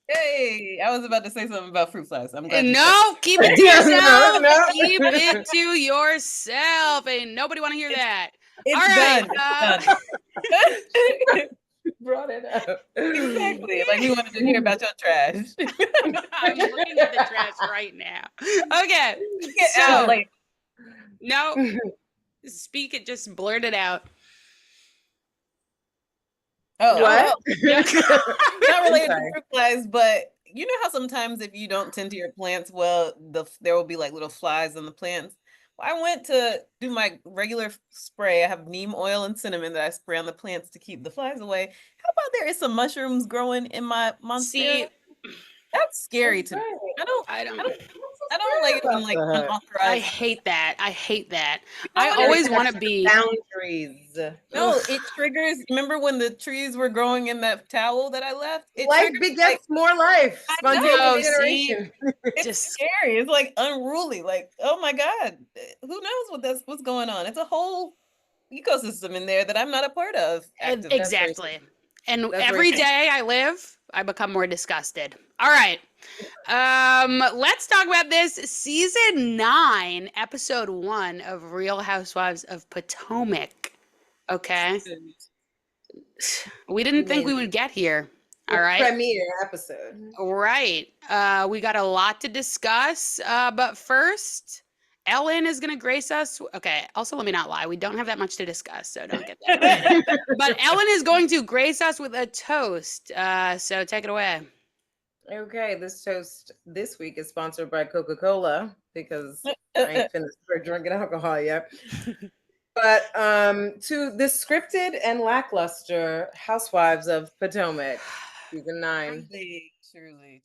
Hey, I was about to say something about fruit flies. I'm glad you said No, keep it to No, yourself. no. Keep it to yourself. Ain't nobody want to hear it. that. All It's right. done. It's done. Brought it up. Exactly. Like we wanted to hear about your trash. I'm looking at the trash right now. Okay. Get out So, like no, speak it, just blurt it out. What? Yeah. not related to Sorry. fruit flies, but you know how sometimes if you don't tend to your plants well, there will be like little flies on the plants. Well, I went to do my regular spray. I have neem oil and cinnamon that I spray on the plants to keep the flies away. How about there is some mushrooms growing in my monstera? See, That's scary That's to me. right. I don't, I I don't. don't, What's so I don't like it scary when about like that? I unauthorized. hate that. I hate that. You know I what You it gotta always is? want set to your be. boundaries. No, Ugh. it triggers. Remember when the trees were growing in that towel that I left? It Life triggers like begets more life. I Spontaneous know. No, see, generation. It's just scary. It's like unruly. Like, oh my God, who knows what's going on? It's a whole ecosystem in there that I'm not a part of actively. That's very true. exactly. And That's very every true. day I live, I become more disgusted. All right. Let's talk about this season 9, episode 1 of Real Housewives of Potomac. Okay. We didn't think we Amazing. would get here. The All right. premiere episode. Right. We got a lot to discuss. But first, Ellen is going to grace us. Okay. Also, let me not lie. We don't have that much to discuss, so don't get that. But Ellen is going to grace us with a toast. So take it away. Okay, this toast this week is sponsored by Coca-Cola because I ain't finished for drinking alcohol yet. But to the scripted and lackluster Housewives of Potomac, season 9. Truly.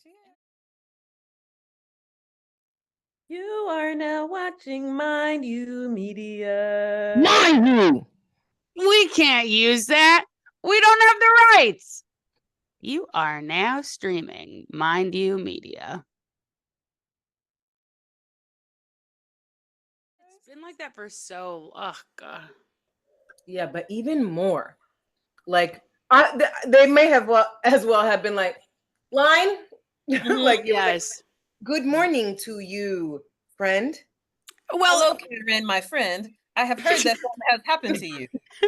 You are now watching Mind You Media. Mind you! We can't use that. We don't have the rights. You are now streaming Mind You Media. It's been like that for so. Oh God. Yeah, but even more. Like they may have as well have been like line like it was like, Yes. good morning to you, friend. Well, Hello, Karen, my friend. I have heard that something has happened to you.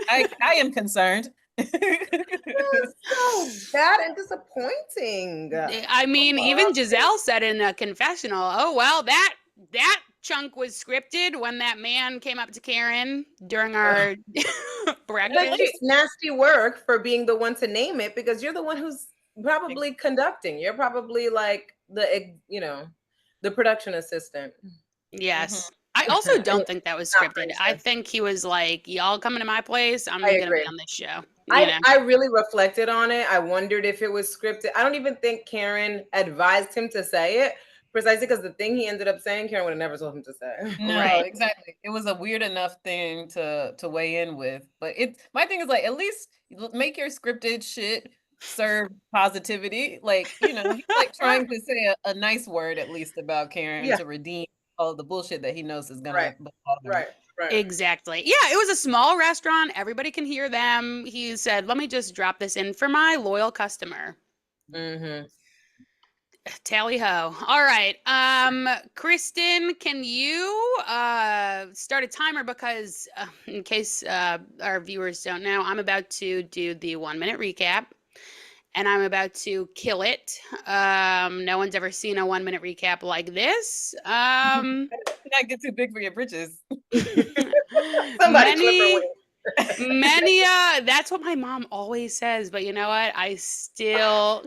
I am concerned. It was so bad and disappointing. I mean, even Gizelle said in a confessional, "Oh well, that chunk was scripted when that man came up to Karen during our But breakfast." it's nasty work for being the one to name it because you're the one who's probably conducting. You're probably like the production assistant. Yes. I also don't think that was scripted. I Princess. think he was like, "Y'all coming to my place? I'm I gonna be agree. on this show." You know? I really reflected on it. I wondered if it was scripted. I don't even think Karen advised him to say it precisely because the thing he ended up saying, Karen would have never told him to say. No, Right. exactly. It was a weird enough thing to weigh in with, but my thing is like at least make your scripted shit serve positivity. Like he's like trying to say a nice word at least about Karen Yeah. to redeem all the bullshit that he knows is gonna Right. bother him. Right. Exactly. Yeah, it was a small restaurant. Everybody can hear them. He said, "Let me just drop this in for my loyal customer." Mm-hmm. Tally ho. All right. Kristen, can you start a timer because in case our viewers don't know, I'm about to do the 1-minute recap and I'm about to kill it. No one's ever seen a 1-minute recap like this. Not get too big for your britches. Somebody clip her wings. Many that's what my mom always says, but you know what? I still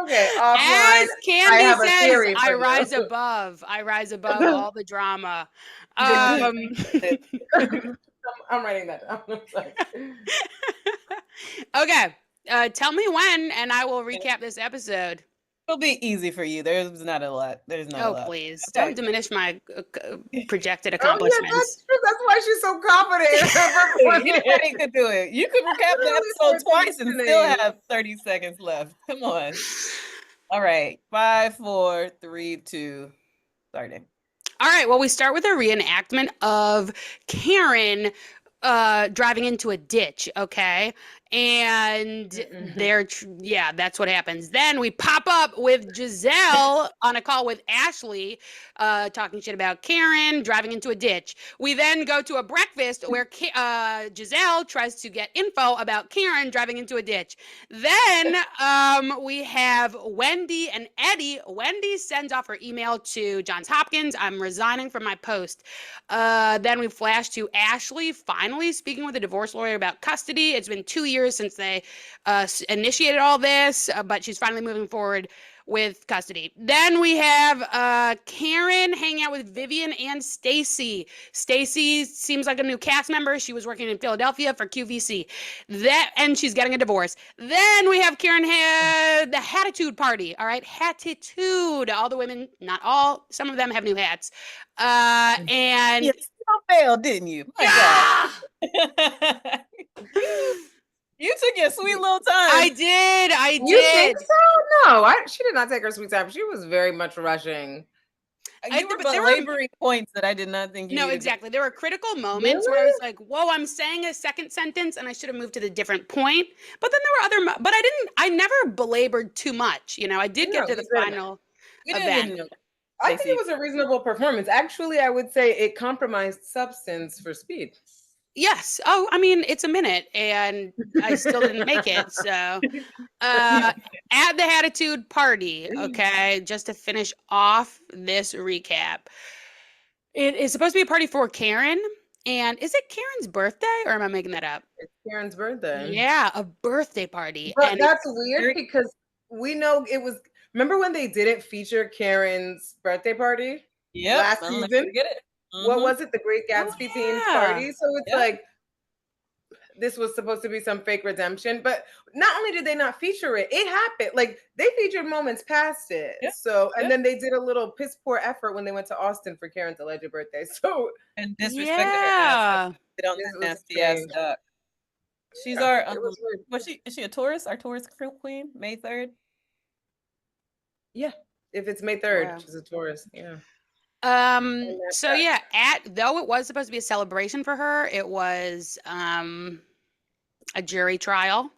Okay, offline. As Candy have a says, theory I for you. rise above. I rise above all the drama. I'm writing that down. I'm sorry. Okay. Tell me when, and I will recap this episode. It'll be easy for you. There's not a lot. There's not a Oh, lot. please. Okay. Don't diminish my projected Oh, yeah, accomplishments. that's true. That's why she's so confident. Anybody could do it. You could recap the Really episode twice and still listening. have 30 seconds left. Come on. All right. 5, 4, 3, 2, starting. All right. Well, we start with a reenactment of Karen driving into a ditch, okay? And yeah, that's what happens. Then we pop up with Gizelle on a call with Ashley, talking shit about Karen driving into a ditch. We then go to a breakfast where Gizelle tries to get info about Karen driving into a ditch. Then we have Wendy and Eddie. Wendy sends off her email to Johns Hopkins. I'm resigning from my post. Then we flash to Ashley finally speaking with a divorce lawyer about custody. It's been 2 years since they initiated all this, but she's finally moving forward with custody. Then we have Karen hanging out with Vivian and Stacy. Stacy seems like a new cast member. She was working in Philadelphia for QVC. And she's getting a divorce. Then we have Karen had the Hattitude party. All right, Hattitude. All the women, not all, some of them have new hats. And you failed, didn't you? My God. You took your sweet little time. I did. You think so? No, she did not take her sweet time. She was very much rushing. You were belaboring points that I did not think you No, needed. Exactly. There were critical moments where I was like, whoa, I'm saying a second sentence and I should have moved to the different point. But then there were but I never belabored too much. You know, I did get to the final event. I think it was a reasonable performance. Actually, I would say it compromised substance for speed. Yes. Oh, I mean, it's a minute and I still didn't make it. So at the Hattitude party, okay, just to finish off this recap. It is supposed to be a party for Karen. And is it Karen's birthday or am I making that up? It's Karen's birthday. Yeah, a birthday party. But that's weird because we know it was. Remember when they didn't feature Karen's birthday party? Yeah, last season. Get it. What was it? The Great Gatsby themed party. So it's like this was supposed to be some fake redemption, but not only did they not feature it, it happened. Like they featured moments past it. Yeah. So and then they did a little piss poor effort when they went to Austin for Karen's alleged birthday. So and disrespected her ass. They don't nasty ass duck. She's our is she a Taurus? Our Taurus queen, May 3rd. Yeah, if it's May 3rd, she's a Taurus. Yeah. So yeah, though it was supposed to be a celebration for her, it was a jury trial.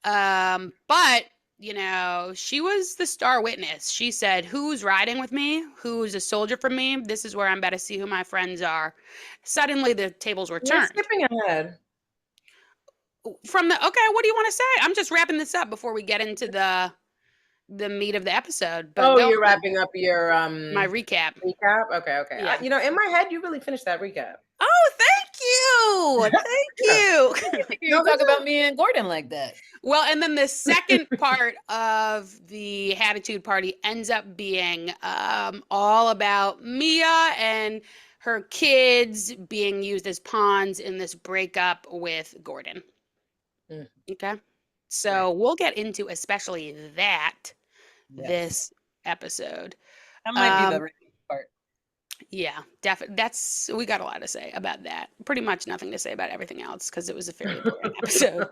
But you know, she was the star witness. She said, "Who's riding with me? Who's a soldier for me? This is where I'm about to see who my friends are." Suddenly, the tables were turned. You're skipping ahead. From the what do you want to say? I'm just wrapping this up before we get into the meat of the episode. But you're wrapping up your my recap. Okay. Yeah. You know, in my head, you really finished that recap. Oh, thank you. You don't talk about me and Gordon like that. Well, and then the second part of the Hattitude party ends up being all about Mia and her kids being used as pawns in this breakup with Gordon. Okay. So we'll get into especially that this episode. That might be the part. Yeah, definitely. We got a lot to say about that. Pretty much nothing to say about everything else because it was a very important episode.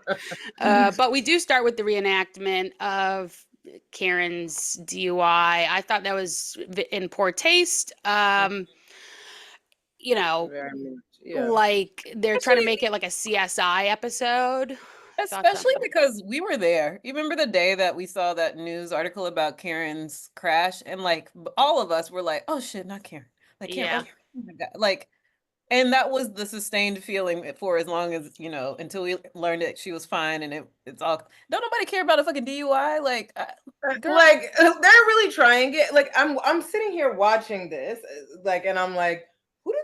But we do start with the reenactment of Karen's DUI. I thought that was in poor taste. You know, like they're trying to make it like a CSI episode. Especially because we were there. You remember the day that we saw that news article about Karen's crash, and like all of us were like, "Oh shit, not Karen!" Like, Karen, oh my God. Like, and that was the sustained feeling for as long as until we learned that she was fine, and it's all. Don't nobody care about a fucking DUI. Like, like they're really trying it. Like, I'm sitting here watching this, like, and I'm like, who does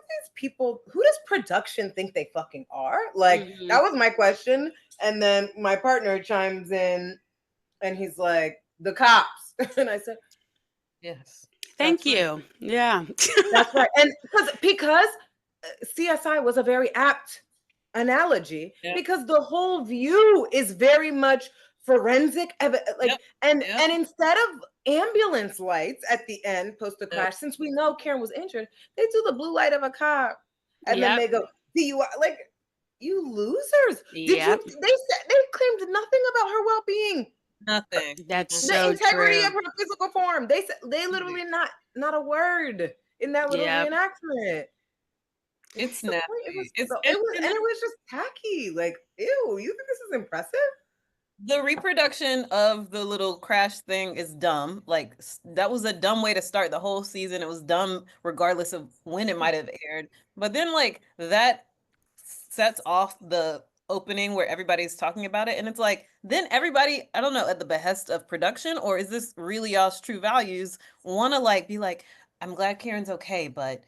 production think they fucking are? Like, that was my question. And then my partner chimes in and he's like, the cops. And I said, yes. Thank you. Right. Yeah. That's right. And because CSI was a very apt analogy because the whole view is very much forensic. And instead of ambulance lights at the end post the crash, since we know Karen was injured, they do the blue light of a cop and then they go, DUI. Like, you losers. They claimed nothing about her well-being. Nothing. That's the integrity of her physical form. They literally not a word in that little reenactment. It's The point, it was nasty. It's it was, and it was just tacky. Like, ew, you think this is impressive? the reproduction of the little crash thing is dumb. Like that was a dumb way to start the whole season. It was dumb regardless of when it might have aired. But then like that sets off the opening where everybody's talking about it and it's like then everybody, I don't know, at the behest of production or is this really y'all's true values want to like be like I'm glad Karen's okay, but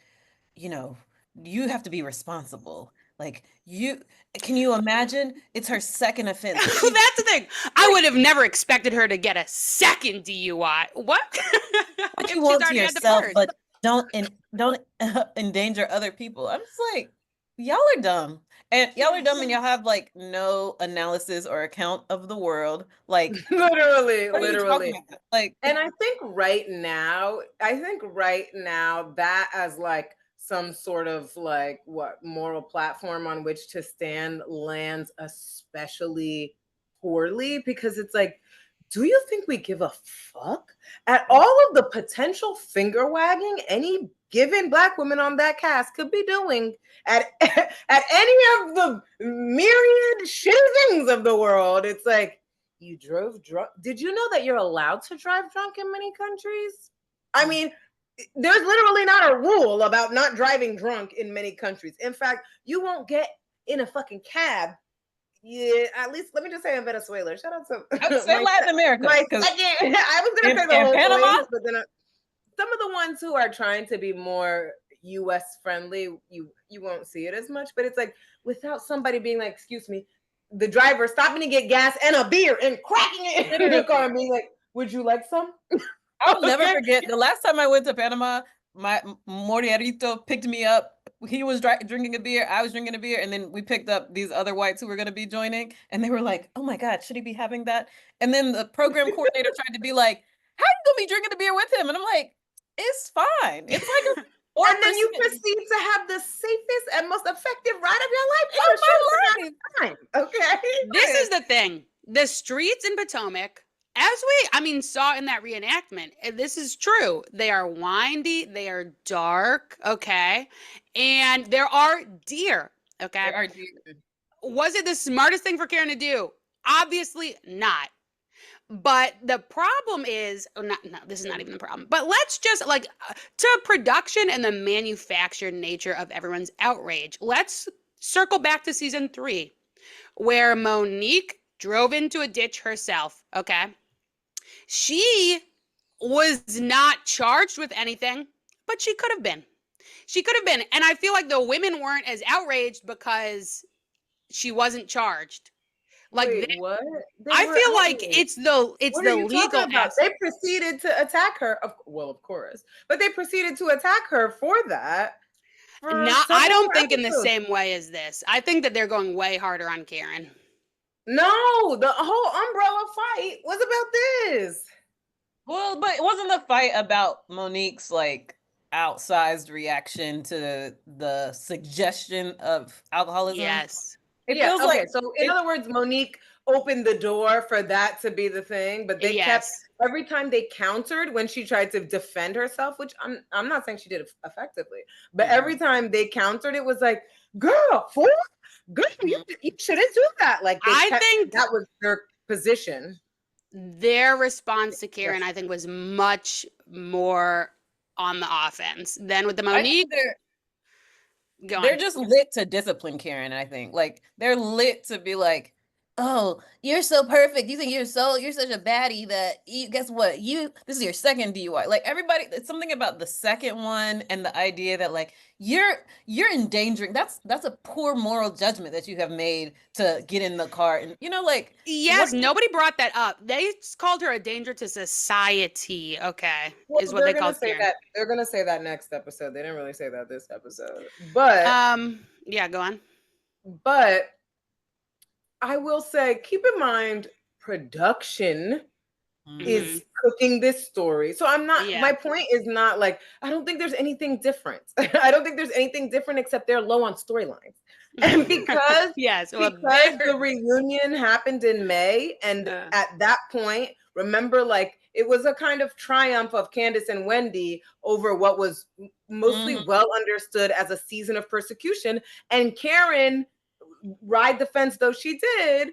you know, you have to be responsible. Like you can you imagine? It's her second offense. That's She the thing. I would have never expected her to get a second DUI. What? what you If she's want to already had the yourself, first. but don't endanger other people. I'm just like, y'all are dumb. And y'all are dumb and y'all have like no analysis or account of the world. Like, Literally, what are you talking literally. about? Like, And I think right now that as like some sort of like what moral platform on which to stand lands especially poorly because it's like, do you think we give a fuck at all of the potential finger wagging any given Black woman on that cast could be doing at at any of the myriad shitty things of the world? It's like, you drove drunk. Did you know that you're allowed to drive drunk in many countries? I mean, there's literally not a rule about not driving drunk in many countries. In fact, you won't get in a fucking cab. Yeah, at least let me just say in Venezuela. Shout out to I would say Latin America. my second. I was gonna say the In whole Panama, place, but then some of the ones who are trying to be more U.S. friendly, you won't see it as much. But it's like without somebody being like, "Excuse me," the driver stopping to get gas and a beer and cracking it in the car and being like, "Would you like some?" I'll never forget the last time I went to Panama. My Moriarito picked me up. He was drinking a beer. I was drinking a beer, and then we picked up these other whites who were going to be joining, and they were like, "Oh my God, should he be having that?" And then the program coordinator tried to be like, "How you gonna be drinking a beer with him?" And I'm like, "It's fine. It's like a." And then you proceed to have the safest and most effective ride of your life in Oh, a short my amount of time. Okay. This is the thing. The streets in Potomac, as saw in that reenactment, this is true. They are windy, they are dark, okay? And there are deer, okay? There are deer. Was it the smartest thing for Karen to do? Obviously not. But the problem is, no, this is not even the problem. But let's just to production and the manufactured nature of everyone's outrage. Let's circle back to season 3, where Monique drove into a ditch herself. Okay, she was not charged with anything, but she could have been. She could have been, and I feel like the women weren't as outraged because she wasn't charged. Like Wait, what? I feel like it's the what are you legal talking about? They proceeded to attack her. Of course, but they proceeded to attack her for that. No, I don't think in the same way as this. I think that they're going way harder on Karen. No, the whole umbrella fight was about this. Well, but it wasn't the fight about Monique's like outsized reaction to the suggestion of alcoholism. Yes. It feels okay. like So in other words, Monique opened the door for that to be the thing, but they kept every time they countered when she tried to defend herself, which I'm not saying she did it effectively, but every time they countered, it was like, girl, fool, girl, you shouldn't do that. Like I think that was their position. Their response to Karen, I think, was much more on the offense than with the Monique. They're just lit to discipline Karen, I think. Like they're lit to be like, oh, you're so perfect. You think you're such a baddie that guess what? This is your second DUI. Like everybody, it's something about the second one and the idea that like you're endangering. That's a poor moral judgment that you have made to get in the car and like yes, nobody brought that up. They called her a danger to society. Okay, well, is what they called Karen. That. They're gonna say that next episode. They didn't really say that this episode, but yeah, go on. But I will say, keep in mind, production is cooking this story. So I'm not, my point is not like, I don't think there's anything different. I don't think there's anything different except they're low on storylines. And because, because the reunion happened in May, and at that point, remember, like, it was a kind of triumph of Candace and Wendy over what was mostly well understood as a season of persecution. And Karen, ride the fence though she did,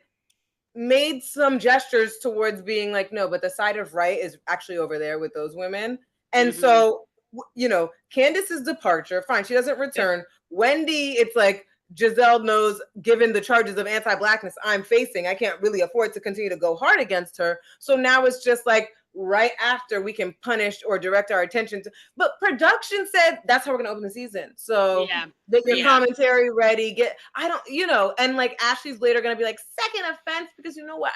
made some gestures towards being like, no, but the side of right is actually over there with those women. And so, you know, Candace's departure, fine, she doesn't return. Wendy, it's like, Gizelle knows, given the charges of anti-Blackness I'm facing, I can't really afford to continue to go hard against her. So now it's just like, right after we can punish or direct our attention to, but production said that's how we're going to open the season. So get your commentary ready. I don't, you know, and like Ashley's later going to be like, second offense, because you know what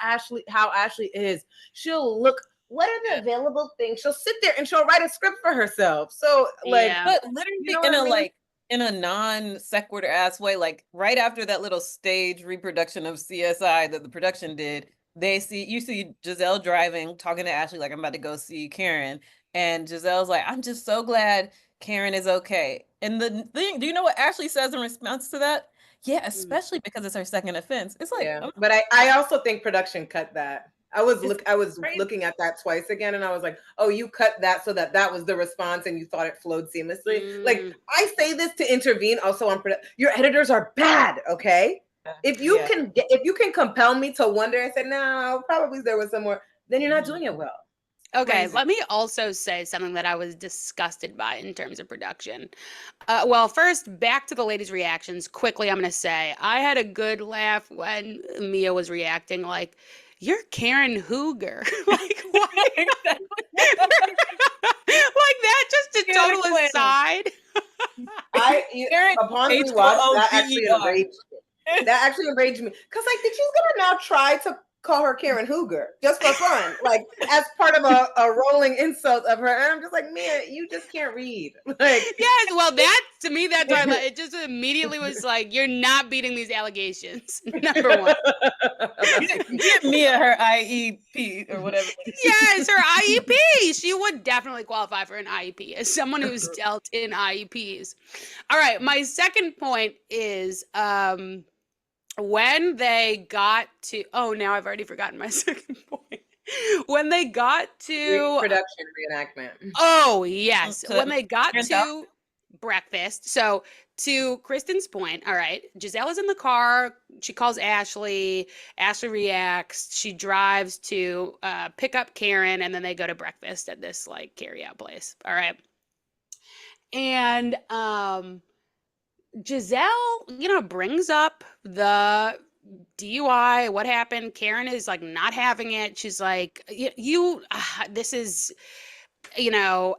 how Ashley is. She'll look, what are the available things? She'll sit there and she'll write a script for herself. So like, but literally, you know, in a like, in a non sequitur ass way, like right after that little stage reproduction of CSI that the production did, you see Gizelle driving, talking to Ashley like, I'm about to go see Karen, and Giselle's like, I'm just so glad Karen is okay. And the thing, do you know what Ashley says in response to that? Yeah, especially because it's her second offense. It's like, but I also think production cut that. I was looking at that twice again, and I was like, oh, you cut that so that was the response, and you thought it flowed seamlessly. Like, I say this to intervene also on your editors are bad, okay? If you can compel me to wonder and say, no, probably there was some more, then you're not doing it well. Okay, let me also say something that I was disgusted by in terms of production. Well, first, back to the ladies' reactions. Quickly, I'm going to say, I had a good laugh when Mia was reacting like, you're Karen Hooger. Like, what? Like that, just a total aside. Upon rewatch, that actually enraged me. That actually enraged me. Because, like, she's going to now try to call her Karen Hooger just for fun, like as part of a rolling insult of her. And I'm just like, Mia, you just can't read. Like, yes, well, that to me, that's why it just immediately was like, you're not beating these allegations. Number one, get Mia her IEP or whatever. Yes, her IEP. She would definitely qualify for an IEP as someone who's dealt in IEPs. All right, my second point is when they got to, now I've already forgotten my second point. When they got to production reenactment. Oh, yes. When they got to breakfast. So to Kristen's point, all right, Gizelle is in the car. She calls Ashley. Ashley reacts. She drives to pick up Karen, and then they go to breakfast at this like carry-out place. All right. And Gizelle, brings up the DUI, what happened. Karen is like not having it. She's like, this is,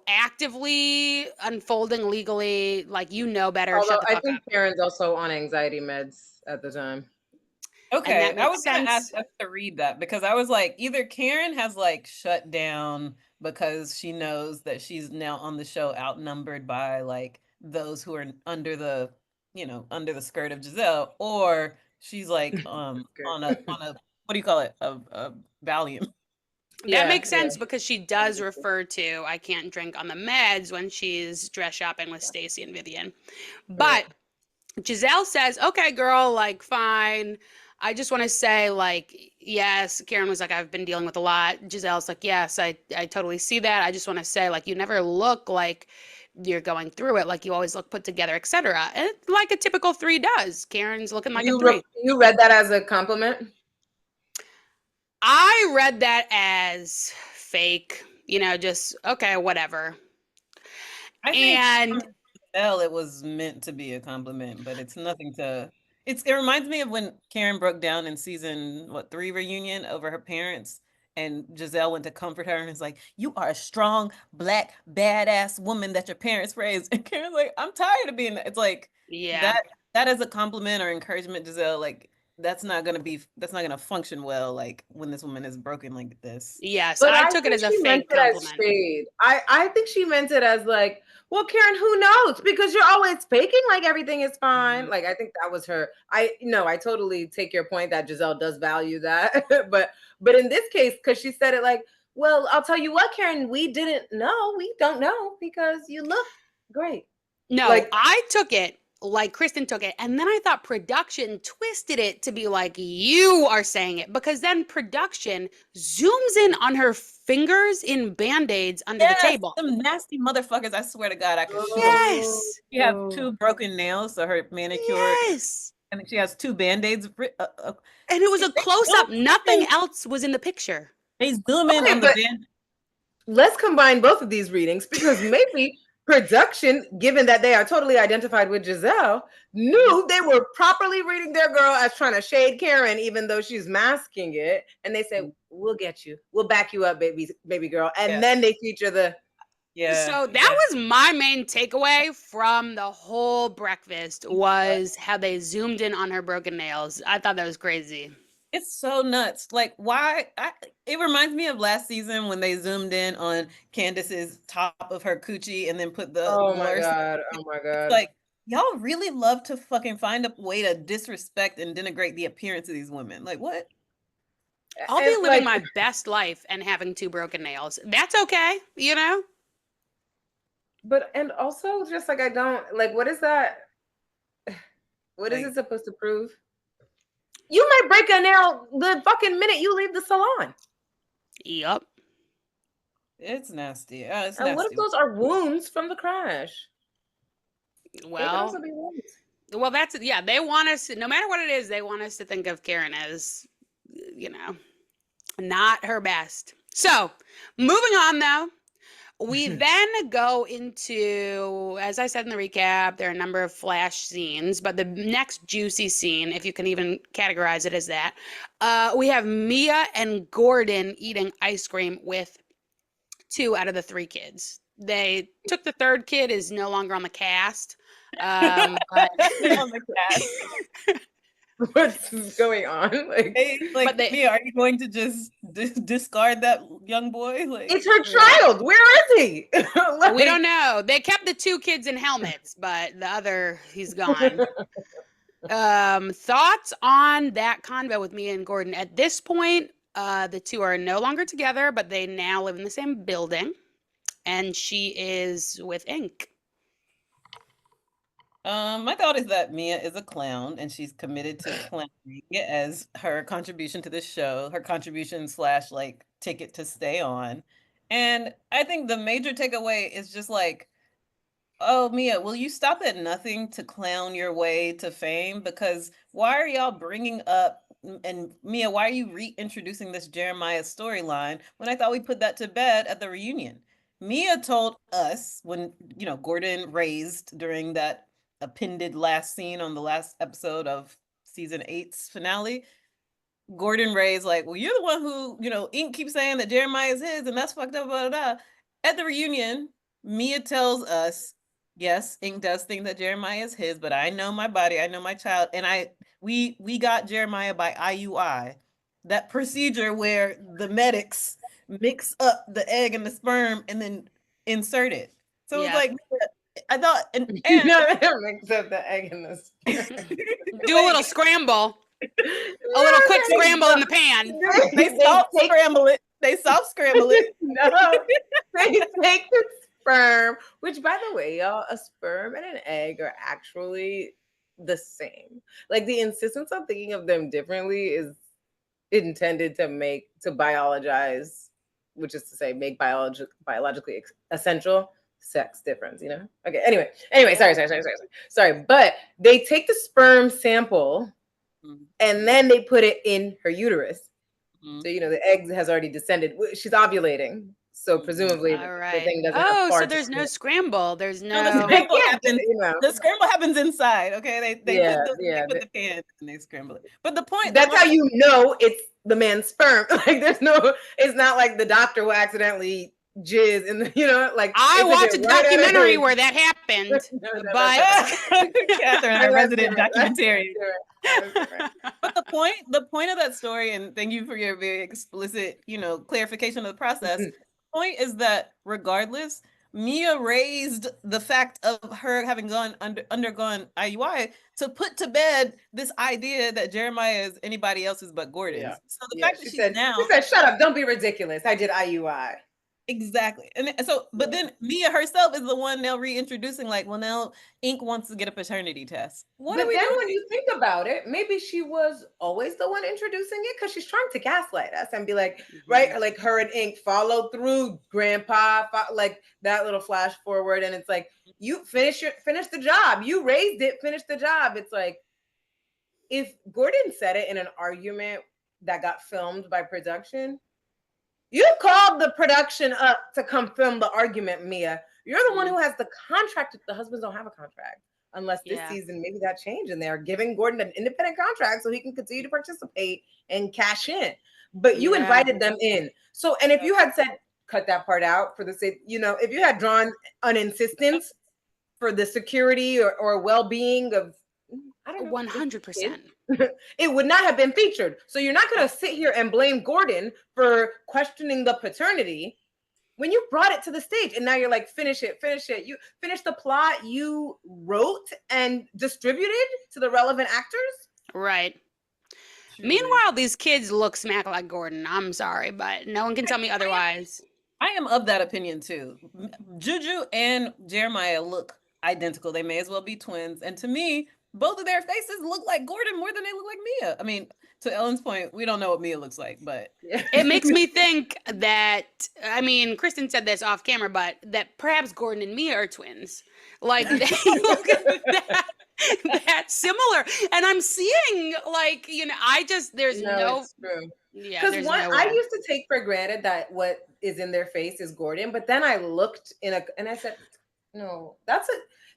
actively unfolding legally, like, better. Although I think Karen's also on anxiety meds at the time. Okay, I was going to ask us to read that because I was like, either Karen has like shut down because she knows that she's now on the show outnumbered by like those who are under the skirt of Gizelle, or she's like on a what do you call it, a Valium. That makes sense because she does refer to I can't drink on the meds when she's dress shopping with Stacey and Vivian. But Gizelle says, okay, girl, like, fine. I just want to say, like, yes, Karen was like, I've been dealing with a lot. Giselle's like, yes, I totally see that. I just want to say, like, you never look like you're going through it. Like, you always look put together, etc. And like a typical 3 does. Karen's looking like a 3. You read that as a compliment? I read that as fake, just, okay, whatever. I think it was meant to be a compliment, but it's nothing to... It reminds me of when Karen broke down in season 3 reunion over her parents, and Gizelle went to comfort her and was like, you are a strong, Black, badass woman that your parents raised. And Karen's like, I'm tired of being that. It's like, that is a compliment or encouragement, Gizelle. Like, that's not gonna function well, like when this woman is broken like this. Yes, but I took it as a fake compliment. I think she meant it as like, well, Karen, who knows? Because you're always faking like everything is fine. Like, I think that was her. I totally take your point that Gizelle does value that. but in this case, because she said it like, well, I'll tell you what, Karen, we don't know because you look great. No, like, I took it like Kristen took it. And then I thought production twisted it to be like, you are saying it. Because then production zooms in on her fingers in band-aids under the Yes, table. them nasty motherfuckers. I swear to God, I could shoot them. Yes. She have 2 broken nails, so her manicure, Yes. and she has 2 band-aids. And it was a They close-up. Nothing in, else was in the picture. they zoom in Okay, on the but band. let's combine both of these readings because maybe production, given that they are totally identified with Gizelle, knew they were properly reading their girl as trying to shade Karen, even though she's masking it. And they say, "We'll get you. We'll back you up, baby girl." And then they feature the So that was my main takeaway from the whole breakfast was how they zoomed in on her broken nails. I thought that was crazy. It's so nuts. Like, why? It reminds me of last season when they zoomed in on Candace's top of her coochie and then put the oh my more. god, oh my It's god. like, y'all really love to fucking find a way to disrespect and denigrate the appearance of these women. Like, what? I'll be living my best life and having 2 broken nails. That's okay, you know? But and also just like I don't like what is that? What is it supposed to prove? You might break a nail the fucking minute you leave the salon. Yep. It's nasty. It's and nasty. what if those are wounds from the crash? Well, that's they want us, no matter what it is, they want us to think of Karen as, you know, not her best. So, moving on though. We then go into, as I said in the recap, there are a number of flash scenes, but the next juicy scene, if you can even categorize it as that, we have Mia and Gordon eating ice cream with 2 out of the 3 kids. They took the 3rd kid, is no longer on the cast. But on the cast. What's going on? Mia, are you going to just discard that young boy? Like, it's her child. Where is he? We don't know. They kept the 2 kids in helmets, but the other, he's gone. Thoughts on that convo with Mia and Gordon? At this point, the 2 are no longer together, but they now live in the same building, and she is with Ink. My thought is that Mia is a clown and she's committed to clowning as her contribution to the show, her contribution / like ticket to stay on. And I think the major takeaway is just like, oh, Mia, will you stop at nothing to clown your way to fame? Because why are y'all bringing up, and Mia, why are you reintroducing this Jeremiah storyline when I thought we put that to bed at the reunion? Mia told us when, Gordon raised during that appended last scene on the last episode of season 8's finale. Gordon Ray's like, well, you're the one who, Ink keeps saying that Jeremiah is his, and that's fucked up, blah, blah, blah. At the reunion, Mia tells us, yes, Ink does think that Jeremiah is his, but I know my body, I know my child, and we got Jeremiah by IUI, that procedure where the medics mix up the egg and the sperm and then insert it. So it's like, I thought, and mix up the egg and the sperm. Do a little scramble. A little quick scramble in the pan. They soft scramble it. They soft scramble it. No, they take the sperm, which by the way, y'all, a sperm and an egg are actually the same. Like the insistence on thinking of them differently is intended to biologize, which is to say make biologically essential sex difference, Okay, anyway, sorry. But they take the sperm sample and then they put it in her uterus. So, the egg has already descended. She's ovulating. So presumably the thing doesn't have so there's no scramble. There's no the scramble happens, the scramble happens inside. Okay. They put the pan and they scramble it. But the point that's how you know it's the man's sperm. Like it's not like the doctor will accidentally jizz in the, like I watched a documentary where that happened. But Catherine, a resident documentarian. But the point of that story, and thank you for your very explicit, clarification of the process. The point is that regardless, Mia raised the fact of her having undergone IUI to put to bed this idea that Jeremiah is anybody else's but Gordon's. So the fact that she said, "Shut up, don't be ridiculous. I did IUI." Exactly. And so, but then Mia herself is the one now reintroducing, like, well, now Ink wants to get a paternity test. What are But we then doing? when you think about it, maybe she was always the one introducing it because she's trying to gaslight us and be like, right, like her and Ink follow through, Grandpa, like that little flash forward, and it's like you finish the job, you raised it, finish the job. It's like if Gordon said it in an argument that got filmed by production, you called the production up to come film the argument, Mia. You're the one who has the contract. The husbands don't have a contract unless this season maybe that changed and they're giving Gordon an independent contract so he can continue to participate and cash in. But you invited them in. So, and if you had said, cut that part out for the sake, if you had drawn an insistence for the security or well-being of, I don't know, 100%. it would not have been featured. So you're not going to sit here and blame Gordon for questioning the paternity when you brought it to the stage. And now you're like, finish it. You finish the plot you wrote and distributed to the relevant actors. Right. Truly. Meanwhile, these kids look smack like Gordon. I'm sorry, but no one can tell me otherwise. I am of that opinion too. Juju and Jeremiah look identical. They may as well be twins. And to me, both of their faces look like Gordon more than they look like Mia. I mean, to Ellen's point, we don't know what Mia looks like, but it makes me think that, I mean, Kristen said this off camera, but that perhaps Gordon and Mia are twins. Like, they look that similar. And I'm seeing, like, there's it's true. Yeah, because I used to take for granted that what is in their face is Gordon, but then I looked and I said, no,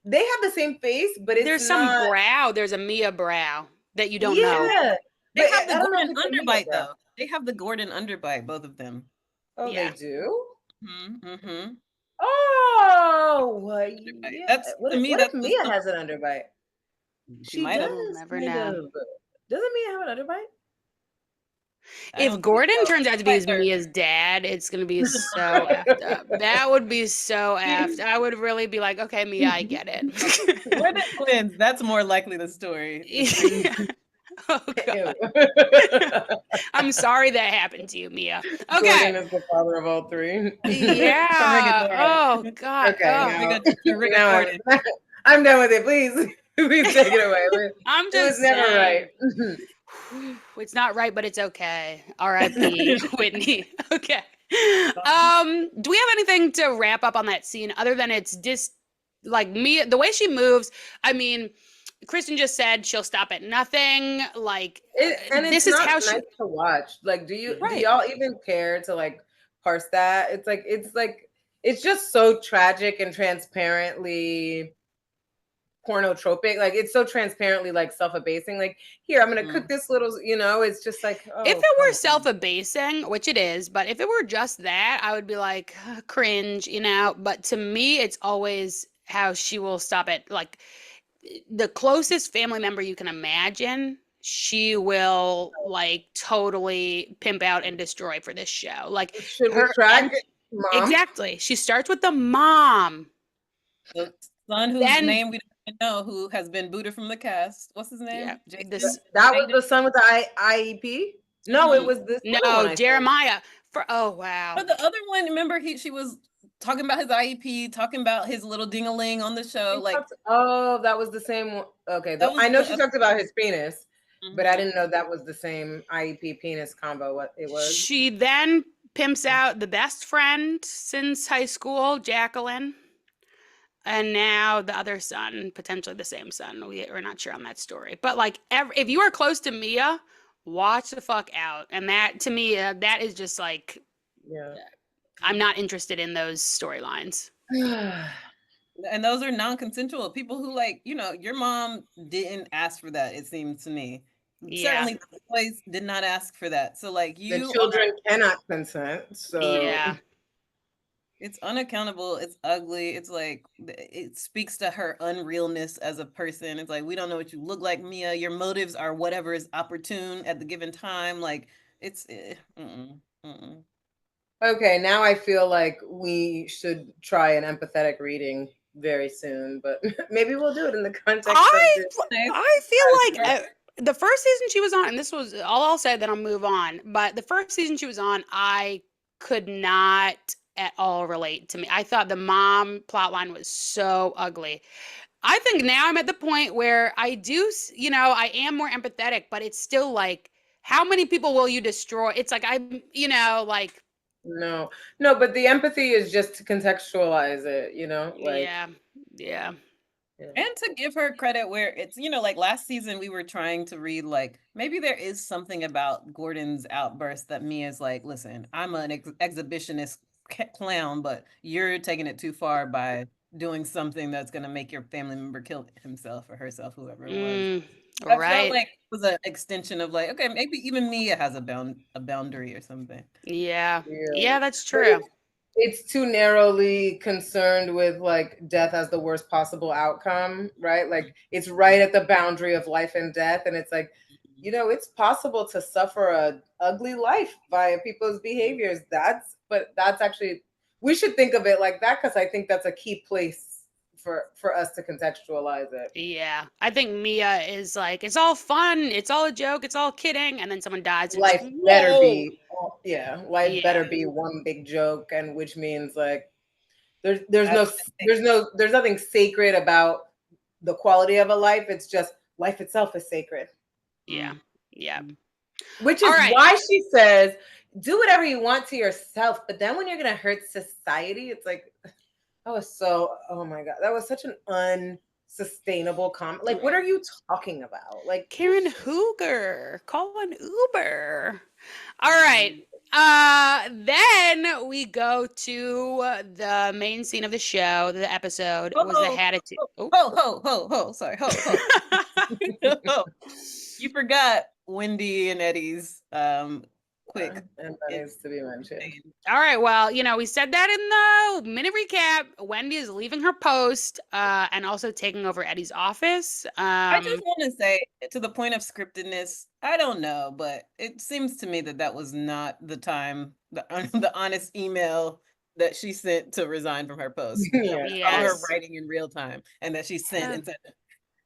they have the same face, but there's some brow. There's a Mia brow that you don't know. They have the Gordon underbite though. They have the Gordon underbite, both of them. Oh, they do? Mm-hmm. Oh, yeah. That's what to me. What if Mia has an underbite? She might does. We'll never know. Doesn't Mia have an underbite? If Gordon turns out to be Mia's dad, it's going to be so effed up. That would be so effed. I would really be like, okay, Mia, I get it. We're the twins. That's more likely the story. Oh, God. I'm sorry that happened to you, Mia. Okay. Gordon is the father of all three. Yeah. Oh, God. Okay. I'm done with it. Please. Please take it away. I'm just never right. It's not right, but it's okay. R.I.P. Whitney. Okay. Do we have anything to wrap up on that scene other than it's just like Mia, the way she moves? I mean, Kristen just said she'll stop at nothing. Like, this is how nice to watch. Like, do y'all even care to like parse that? It's just so tragic and transparently pornotropic. Like, it's so transparently like self-abasing. Like, here, I'm gonna cook this little, it's just like, if it were self-abasing, which it is, but if it were just that, I would be like, cringe, but to me it's always how she will stop at like the closest family member you can imagine. She will like totally pimp out and destroy for this show. Like, should we track mom? Exactly. She starts with the mom. The son whose name we don't know, who has been booted from the cast. What's his name? Yeah. That was the son with the IEP? No, it was this. No, Jeremiah. Oh, wow. But the other one, remember, she was talking about his IEP, talking about his little ding-a-ling on the show. That was the same one. Okay, I know she talked about his penis, but I didn't know that was the same IEP penis combo. What it was. She then pimps out the best friend since high school, Jacqueline, and now the other son, potentially the same son. We're not sure on that story, but like, if you are close to Mia, watch the fuck out. And that, to me, that is just like, I'm not interested in those storylines. And those are non-consensual. People who your mom didn't ask for that, it seems to me. Certainly the boys did not ask for that. So the children cannot consent. So it's unaccountable. It's ugly. It's like, it speaks to her unrealness as a person. It's like, we don't know what you look like, Mia. Your motives are whatever is opportune at the given time. Like, it's Okay, now I feel like we should try an empathetic reading very soon, but maybe we'll do it in the context of this. I feel like the first season she was on, and this was all I'll say, then I'll move on, but the first season she was on, I could not at all relate to me. I thought the mom plotline was so ugly. I think now I'm at the point where I do, I am more empathetic, but it's still like, how many people will you destroy? It's like, like, No, but the empathy is just to contextualize it, like, yeah, yeah, yeah. And to give her credit where it's, like last season we were trying to read like maybe there is something about Gordon's outburst that Mia's like, listen, I'm an exhibitionist clown, but you're taking it too far by doing something that's going to make your family member kill himself or herself, whoever it was. I felt right. like it was an extension of like, okay, maybe even Mia has a boundary or something. Yeah, Yeah. yeah, that's But true. it's too narrowly concerned with like death as the worst possible outcome, right? Like it's right at the boundary of life and death. And it's like, it's possible to suffer a ugly life via people's behaviors. But that's actually, we should think of it like that, because I think that's a key place for us to contextualize it. Yeah, I think Mia is like, it's all fun, it's all a joke, it's all kidding, and then someone dies, and it's Life like, better whoa. be, life Yeah, better be one big joke, and which means like there's That's no there's nothing sacred about the quality of a life. It's just life itself is sacred. yeah, mm. yeah. Which All is right. why she says, do whatever you want to yourself, but then when you're gonna hurt society, it's like oh my God, that was such an unsustainable comment. Like, what are you talking about? Like, Karen Hooger, call an Uber. All right. mm, Then we go to the main scene of the show. The episode was the Oh, Hattitude. ho, Oh. ho, ho, ho, sorry, ho. You forgot Wendy and Eddie's quick. and that needs to be mentioned. All right. Well, we said that in the minute recap. Wendy is leaving her post and also taking over Eddie's office. I just want to say, to the point of scriptedness, I don't know, but it seems to me that that was not the time, the honest email that she sent to resign from her post. That Yeah. we saw her Yes. writing in real time, and that she sent Uh, and said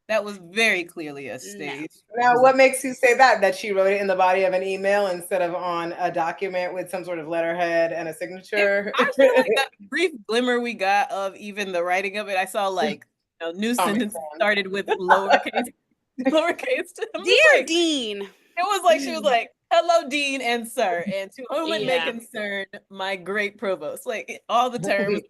that was very clearly a no. stage. Now, what makes you say that she wrote it in the body of an email instead of on a document with some sort of letterhead and a signature? I feel like that brief glimmer we got of even the writing of it, I saw like new Comic sentences Sans. started with lowercase, lowercase. I'm just Dear like, Dean. it was like she was like, "Hello, Dean and Sir, and to whom it may Yeah. concern, my great provost." Like all the terms.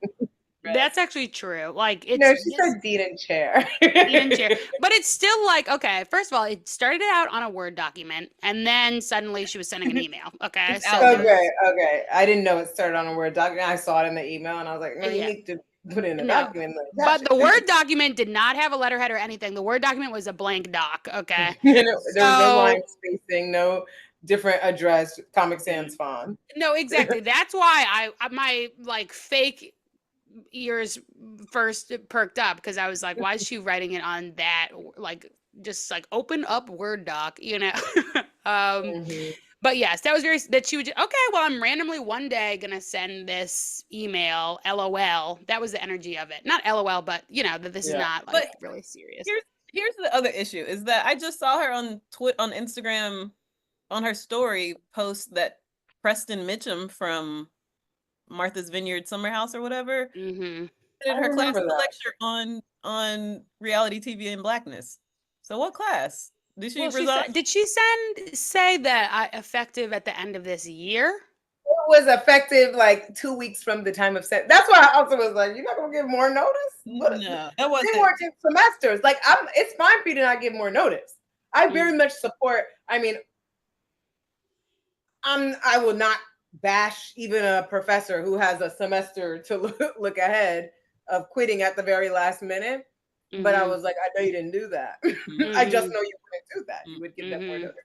That's actually true. Like No, it's she said deed and chair. Dean and Chair. But it's still like, okay, first of all, it started out on a Word document and then suddenly she was sending an email. Okay. It's So there outdated. was Okay. I didn't know it started on a Word document. I saw it in the email and I was like, no, you yeah. need to put it in a No. document. But the Word document did not have a letterhead or anything. The Word document was a blank doc. Okay. There was no So line spacing, no different address, Comic Sans font. no, exactly. That's why my like fake ears first perked up because I was like, why is she writing it on that? Like, just like open up Word doc, Mhm. But yes, that was that she would just, okay, well, I'm randomly one day gonna send this email, LOL. That was the energy of it. Not LOL, but that this is Yeah. not like But really serious. here's the other issue is that I just saw her on on Instagram on her story post that Preston Mitchum from Martha's Vineyard Summer House or whatever Mm-hmm. did I her class remember a that. lecture on reality TV and blackness. So what class did she Well, resign? did she say that effective at the end of this year? It was effective like 2 weeks from the time of set. That's why I also was like, you're not gonna give more notice? But No, that they wasn't. work in semesters. Like, it's fine for you to not give more notice. I very much support. I mean, I will not bash even a professor who has a semester to look ahead of quitting at the very last minute. But I Mm-hmm. was like, I know you didn't do that. I just Mm-hmm. know you wouldn't do that. You would give them more Mm-hmm. notice.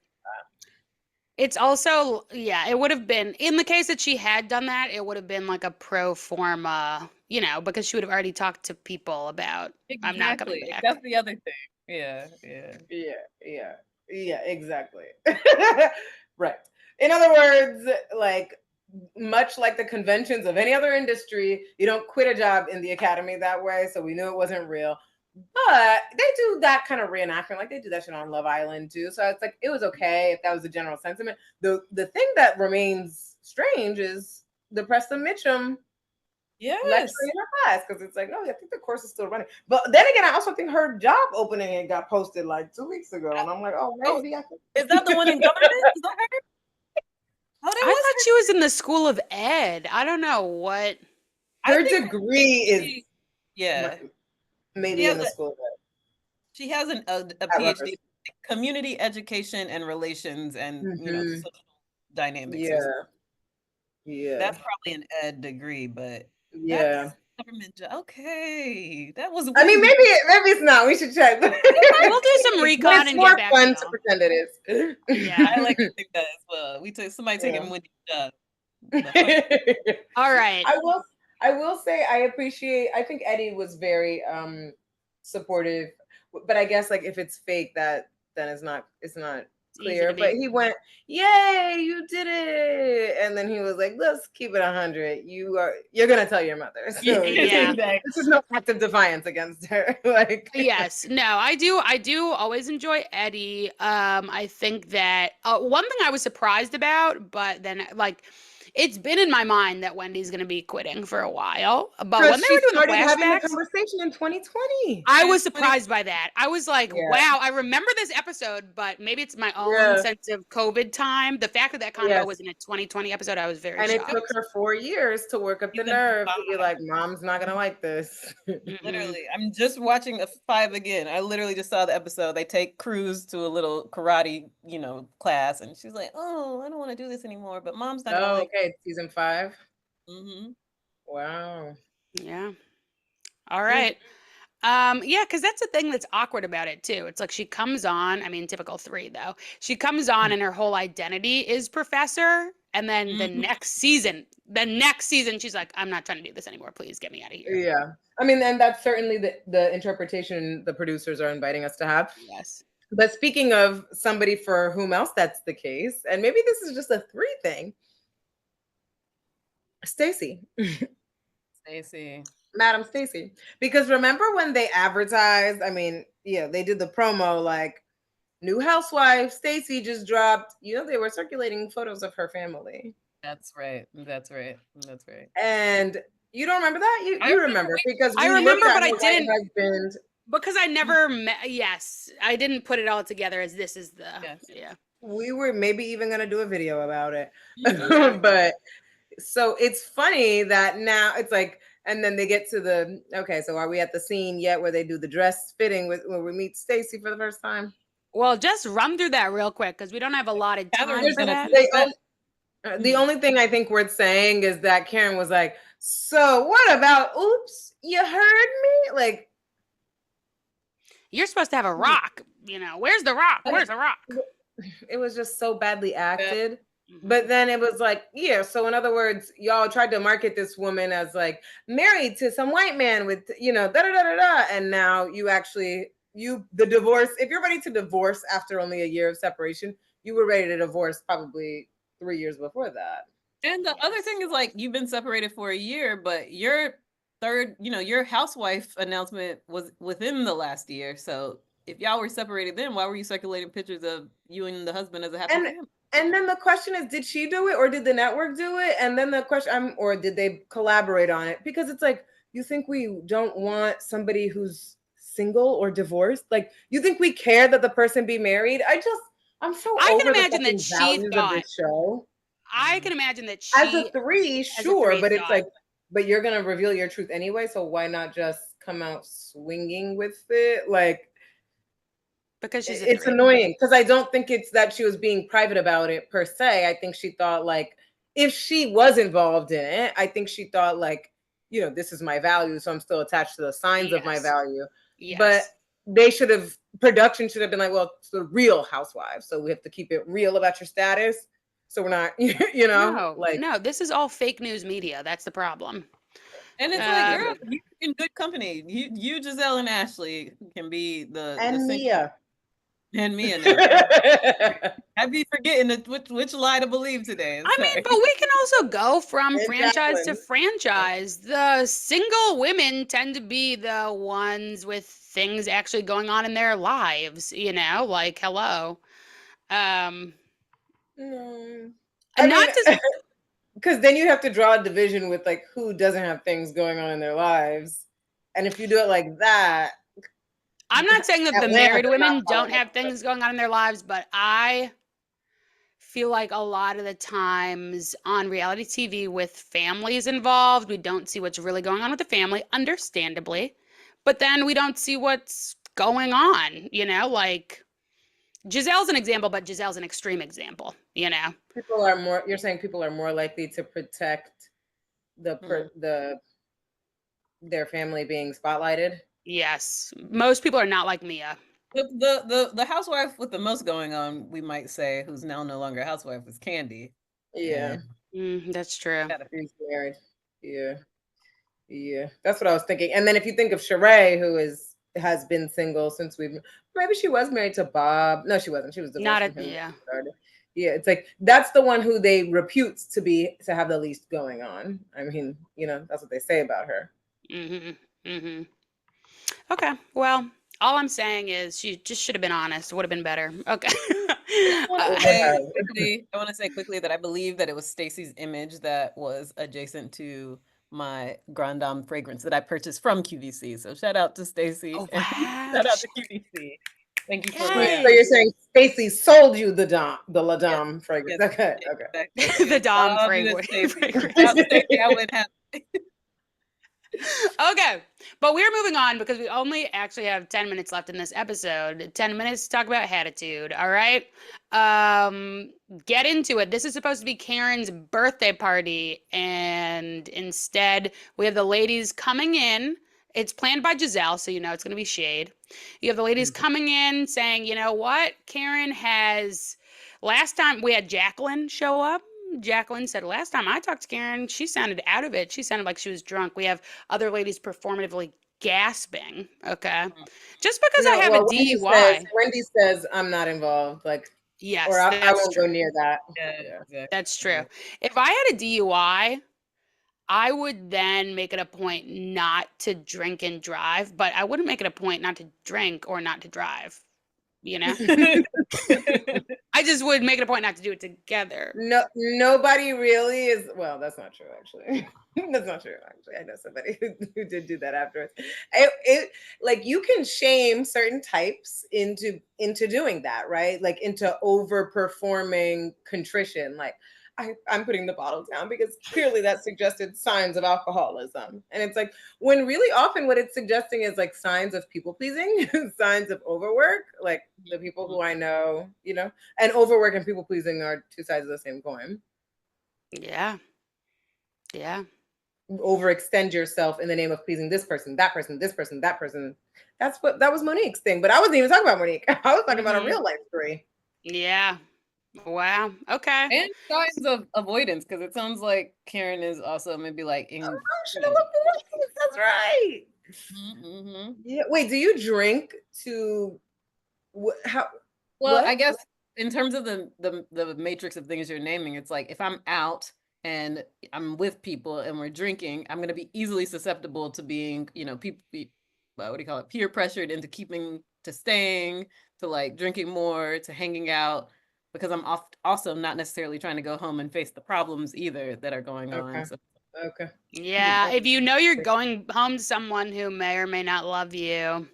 It's also, yeah, it would have been, in the case that she had done that, it would have been like a pro forma, because she would have already talked to people about, I'm not coming Exactly. back. That's the other thing. Yeah, yeah. Yeah, exactly. Right. In other words, like, much like the conventions of any other industry, you don't quit a job in the academy that way. So we knew it wasn't real. But they do that kind of reenactment, like they do that shit on Love Island too. So it's like it was okay if that was the general sentiment. The thing that remains strange is the Preston Mitchum lecturing Yes. in her class because it's like, oh, I think the course is still running. But then again, I also think her job opening it got posted like 2 weeks ago, and I'm like, oh, Oh, maybe I is that the one in government? Is that her? Oh, that I was thought she was in the School of Ed. I don't know what. her. I her think degree is yeah. She maybe in has the a school of she has a at PhD Rutgers. in community education and relations and Hmm. social dynamics or something. Yeah, yeah, That's probably an ed degree, but that yeah. is a government job. Okay. That was I mean, way maybe it's not. We should check, but We'll do some recon it's and get more back to fun to y'all. pretend it is. Yeah. I like to think that as well. We took somebody taking Yeah. Wendy's job. But fuck All right. I will I will say I appreciate I think Eddie was very supportive, but I guess like if it's fake that then it's not It's easy to clear. But be. he went, "Yay, you did it." And then he was like, "Let's keep it 100. You're going to tell your mother." So Yeah. this is no act of defiance against her. Like Yes. No, I do always enjoy Eddie. I think that one thing I was surprised about, but then like it's been in my mind that Wendy's going to be quitting for a while. But when because they she were doing the started having the flashbacks, conversation in 2020. I And was surprised by that. I was like, Yeah. wow, I remember this episode, but maybe it's my own Yeah. sense of COVID time. The fact that that convo was Yes. in a 2020 episode, I was very And it took shocked. her 4 years to work up the season nerve to be 5. like, Mom's not gonna like this. Mm-mm. Literally, I'm just watching a 5 again. I literally just saw the episode. They take Cruz to a little karate, class, and she's like, "Oh, I don't want to do this anymore." But mom's not gonna Oh, like. okay. Season 5. Hmm. Wow. Yeah. All Mm. right. Yeah, because that's the thing that's awkward about it too. It's like she comes on, I mean, typical three though. She comes on and her whole identity is professor. And then Hmm. the next season, she's like, I'm not trying to do this anymore. Please get me out of here. Yeah. I mean, and that's certainly the interpretation the producers are inviting us to have. Yes. But speaking of somebody for whom else that's the case, and maybe this is just a 3 thing, Stacy. Stacey. Madam Stacy. Because remember when they advertised, I mean, yeah, they did the promo like new housewife, Stacy just dropped, they were circulating photos of her family. That's right. That's right. That's right. And you don't remember that? You I you remember. remember because I we looked remember, at but her I white didn't husband. because I never met. Yes, I didn't put it all together as this is the. Yes. Yeah. We were maybe even gonna do a video about it. Mhm. But so it's funny that now it's like, and then they get to the okay, so are we at the scene yet where they do the dress fitting where we meet Stacy for the first time? Well, just run through that real quick because we don't have allotted time Catherine's for There's gonna that. finish that. the only thing I think worth saying is that Karen was like, "So what about? Oops, you heard me." Like You're supposed to have a rock. Where's the rock? Where's the rock? it was just so badly acted. Mhm. But then it was like, yeah. So in other words, y'all tried to market this woman as like married to some white man with, da da da da da, and now the divorce. If you're ready to divorce after only a year of separation, you were ready to divorce probably 3 years before that. And the other thing is like you've been separated for a year, but your housewife announcement was within the last year. So if y'all were separated then, why were you circulating pictures of you and the husband as a happy And family? and then the question is, did she do it or did the network do it? And then the question, or did they collaborate on it? Because it's like, you think we don't want somebody who's single or divorced? Like, you think we care that the person be married? I'm so I can over the imagine that fucking she values of thought. this show. I can imagine that As a she, three, as a sure, three, but it's thought like, but you're gonna reveal your truth anyway, so why not just come out swinging with it? Like, because she's a it's three. annoying because I don't think it's that she was being private about it per se. I think she thought like if she was involved in it, I think she thought like, this is my value, so I'm still attached to the signs of my Yes. value. But Yes. production should have been like, well, it's the real housewives, so we have to keep it real about your status. So we're not, No, like no, this is all fake news media. That's the problem. And it's like, Um, girl, you're in good company. You, Gizelle and Ashley can be the and single Mia. and Mia now. I'd be forgetting which lie to believe today. I mean, Sorry. but we can also go from And franchise to Jacqueline. franchise. The single women tend to be the ones with things actually going on in their lives, like hello. Um, No. I and mean, not to because then you have to draw a division with like who doesn't have things going on in their lives, and if you do it like that, I'm not saying that the Atlanta married does not women follow don't have that. things going on in their lives, but I feel like a lot of the times on reality TV with families involved, we don't see what's really going on with the family, understandably. But then we don't see what's going on, like Giselle's an example, but Giselle's an extreme example, People are more. You're saying people are more likely to protect the their family being spotlighted. Yes. Most people are not like Mia. The housewife with the most going on, we might say, who's now no longer a housewife, is Candy. Yeah, That's true. she's married. Yeah, yeah, that's what I was thinking. And then if you think of Sheree, who has been single since maybe she was married to Bob. No, she wasn't. She was divorced Not from a, him when yeah. she started. Yeah, it's like that's the one who they repute to have the least going on. I mean, that's what they say about her. Okay. Well, all I'm saying is she just should have been honest. Would have been better. Okay. I want to say quickly that I believe that it was Stacy's image that was adjacent to my Grand Dame fragrance that I purchased from QVC. So shout out to Stacy Oh, and wow. shout out to QVC. Thank you for So my you're saying Stacy sold you the La yes, Dame fragrance? yes, Okay, exactly. The Dom Love you, fragrance. Stacy. Without Stacy, I wouldn't have. Okay, but we're moving on because we only actually have 10 minutes left in this episode. 10 minutes to talk about Hattitude, all right? Get into it. This is supposed to be Karen's birthday party, and instead we have the ladies coming in. It's planned by Gizelle, so you know it's going to be shade. You have the ladies coming in saying, you know what? Karen has. Last time we had Jacqueline show up. Jacqueline said, last time I talked to Karen, she sounded out of it. She sounded like she was drunk. We have other ladies performatively gasping. Okay. Just because I No, have a well, DUI. Wendy says I'm not involved, like, or Yes, I that's won't go true. near that. Yeah, Yeah. exactly. That's true. If I had a DUI, I would then make it a point not to drink and drive, but I wouldn't make it a point not to drink or not to drive. You know? I just would make it a point not to do it together. No, nobody really is. Well, that's not true, actually. That's not true, actually. I know somebody who did do that afterwards. Like you can shame certain types into doing that, right? Like into overperforming contrition. Like I'm putting the bottle down because clearly that suggested signs of alcoholism, and it's like when really often what it's suggesting is like signs of people pleasing, signs of overwork. Like the people who I know, and overwork and people pleasing are two sides of the same coin. Yeah. Yeah. Overextend yourself in the name of pleasing this person, that person, this person, that person. That was Monique's thing, but I wasn't even talking about Monique. I was talking about a real life story. Yeah. Wow. Okay. And signs of avoidance, because it sounds like Karen is also maybe like Emotional avoidance. That's right. Mm-hmm. Yeah. Wait, do you drink to how? Well, What? I guess in terms of the matrix of things you're naming, it's like if I'm out and I'm with people and we're drinking, I'm gonna be easily susceptible to being, people, what do you call it, peer pressured into staying, to like drinking more, to hanging out, because I'm also not necessarily trying to go home and face the problems either that are going on. Okay. So Okay. Yeah. If you know you're going home to someone who may or may not love you.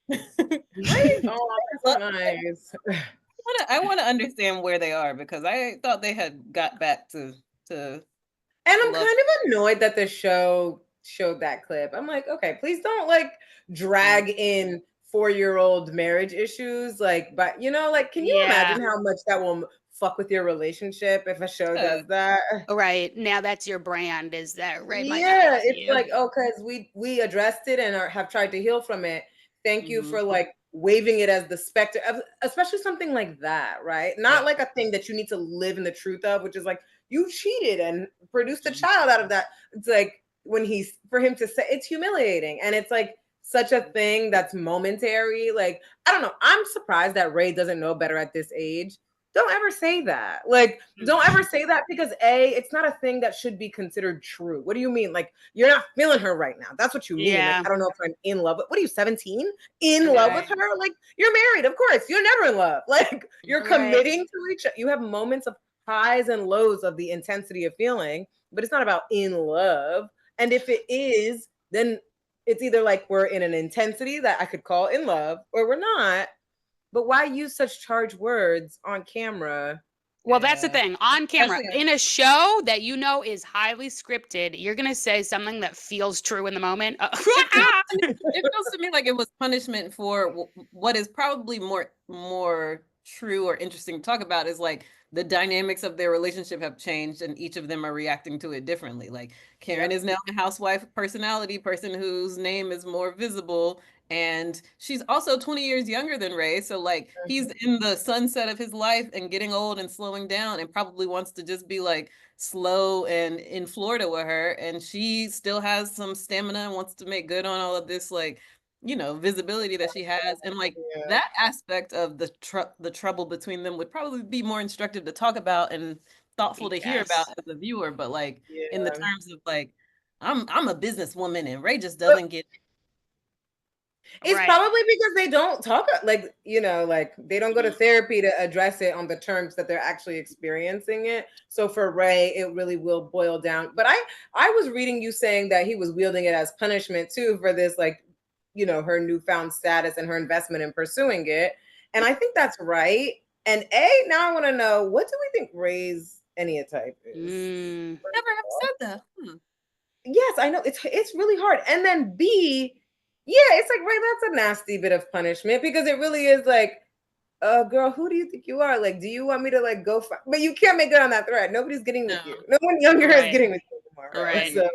Right? Oh, that's nice. I want to understand where they are, because I thought they had got back to And I'm love. kind of annoyed that the show showed that clip. I'm like, okay, please don't like drag in 4-year-old marriage issues. Like, but like, can you Yeah. imagine how much that will fuck with your relationship if a show does that? Right. Now that's your brand, is that Ray might not Yeah, love it's you. like, oh, because we addressed it and have tried to heal from it. Thank you for like waving it as the specter of, especially something like that, right? Not like a thing that you need to live in the truth of, which is like you cheated and produced a child out of that. It's like for him to say, it's humiliating, and it's like such a thing that's momentary. Like, I don't know. I'm surprised that Ray doesn't know better at this age. Don't ever say that. Like, don't ever say that, because it's not a thing that should be considered true. What do you mean? Like, you're not feeling her right now. That's what you mean. Yeah. Like, I don't know if I'm in love with, what are you, 17? In love with her? Like, you're married, of course. You're never in love. Like, you're committing to each other. You have moments of highs and lows of the intensity of feeling, but it's not about in love. And if it is, then it's either like we're in an intensity that I could call in love or we're not. But why use such charged words on camera? Well, that's the thing. On camera, Especially in a show that you know is highly scripted, you're gonna say something that feels true in the moment. it feels to me like it was punishment for what is probably more true or interesting to talk about is like the dynamics of their relationship have changed and each of them are reacting to it differently. Like Karen Yep. is now a housewife personality person whose name is more visible, and she's also 20 years younger than Ray, so like he's in the sunset of his life and getting old and slowing down and probably wants to just be like slow and in Florida with her, and she still has some stamina and wants to make good on all of this like visibility that she has, and like Yeah. that aspect of the trouble between them would probably be more instructive to talk about and thoughtful to hear about Yes. as a viewer, but like in the Yeah. terms of like I'm a businesswoman and Ray just But doesn't get it's Right. probably because they don't talk like, like they don't go to therapy to address it on the terms that they're actually experiencing it. So for Ray, it really will boil down. But I was reading you saying that he was wielding it as punishment too for this, like, her newfound status and her investment in pursuing it. And I think that's right. And now I want to know, what do we think Ray's Enneatype is? Mm. never have said that. Yes, I know it's really hard. And then B, yeah, it's like, right, that's a nasty bit of punishment because it really is like, girl, who do you think you are? Like, do you want me to like go but you can't make good on that threat. Nobody's getting No. with you. No one younger is Right. getting with you anymore, right? Right. So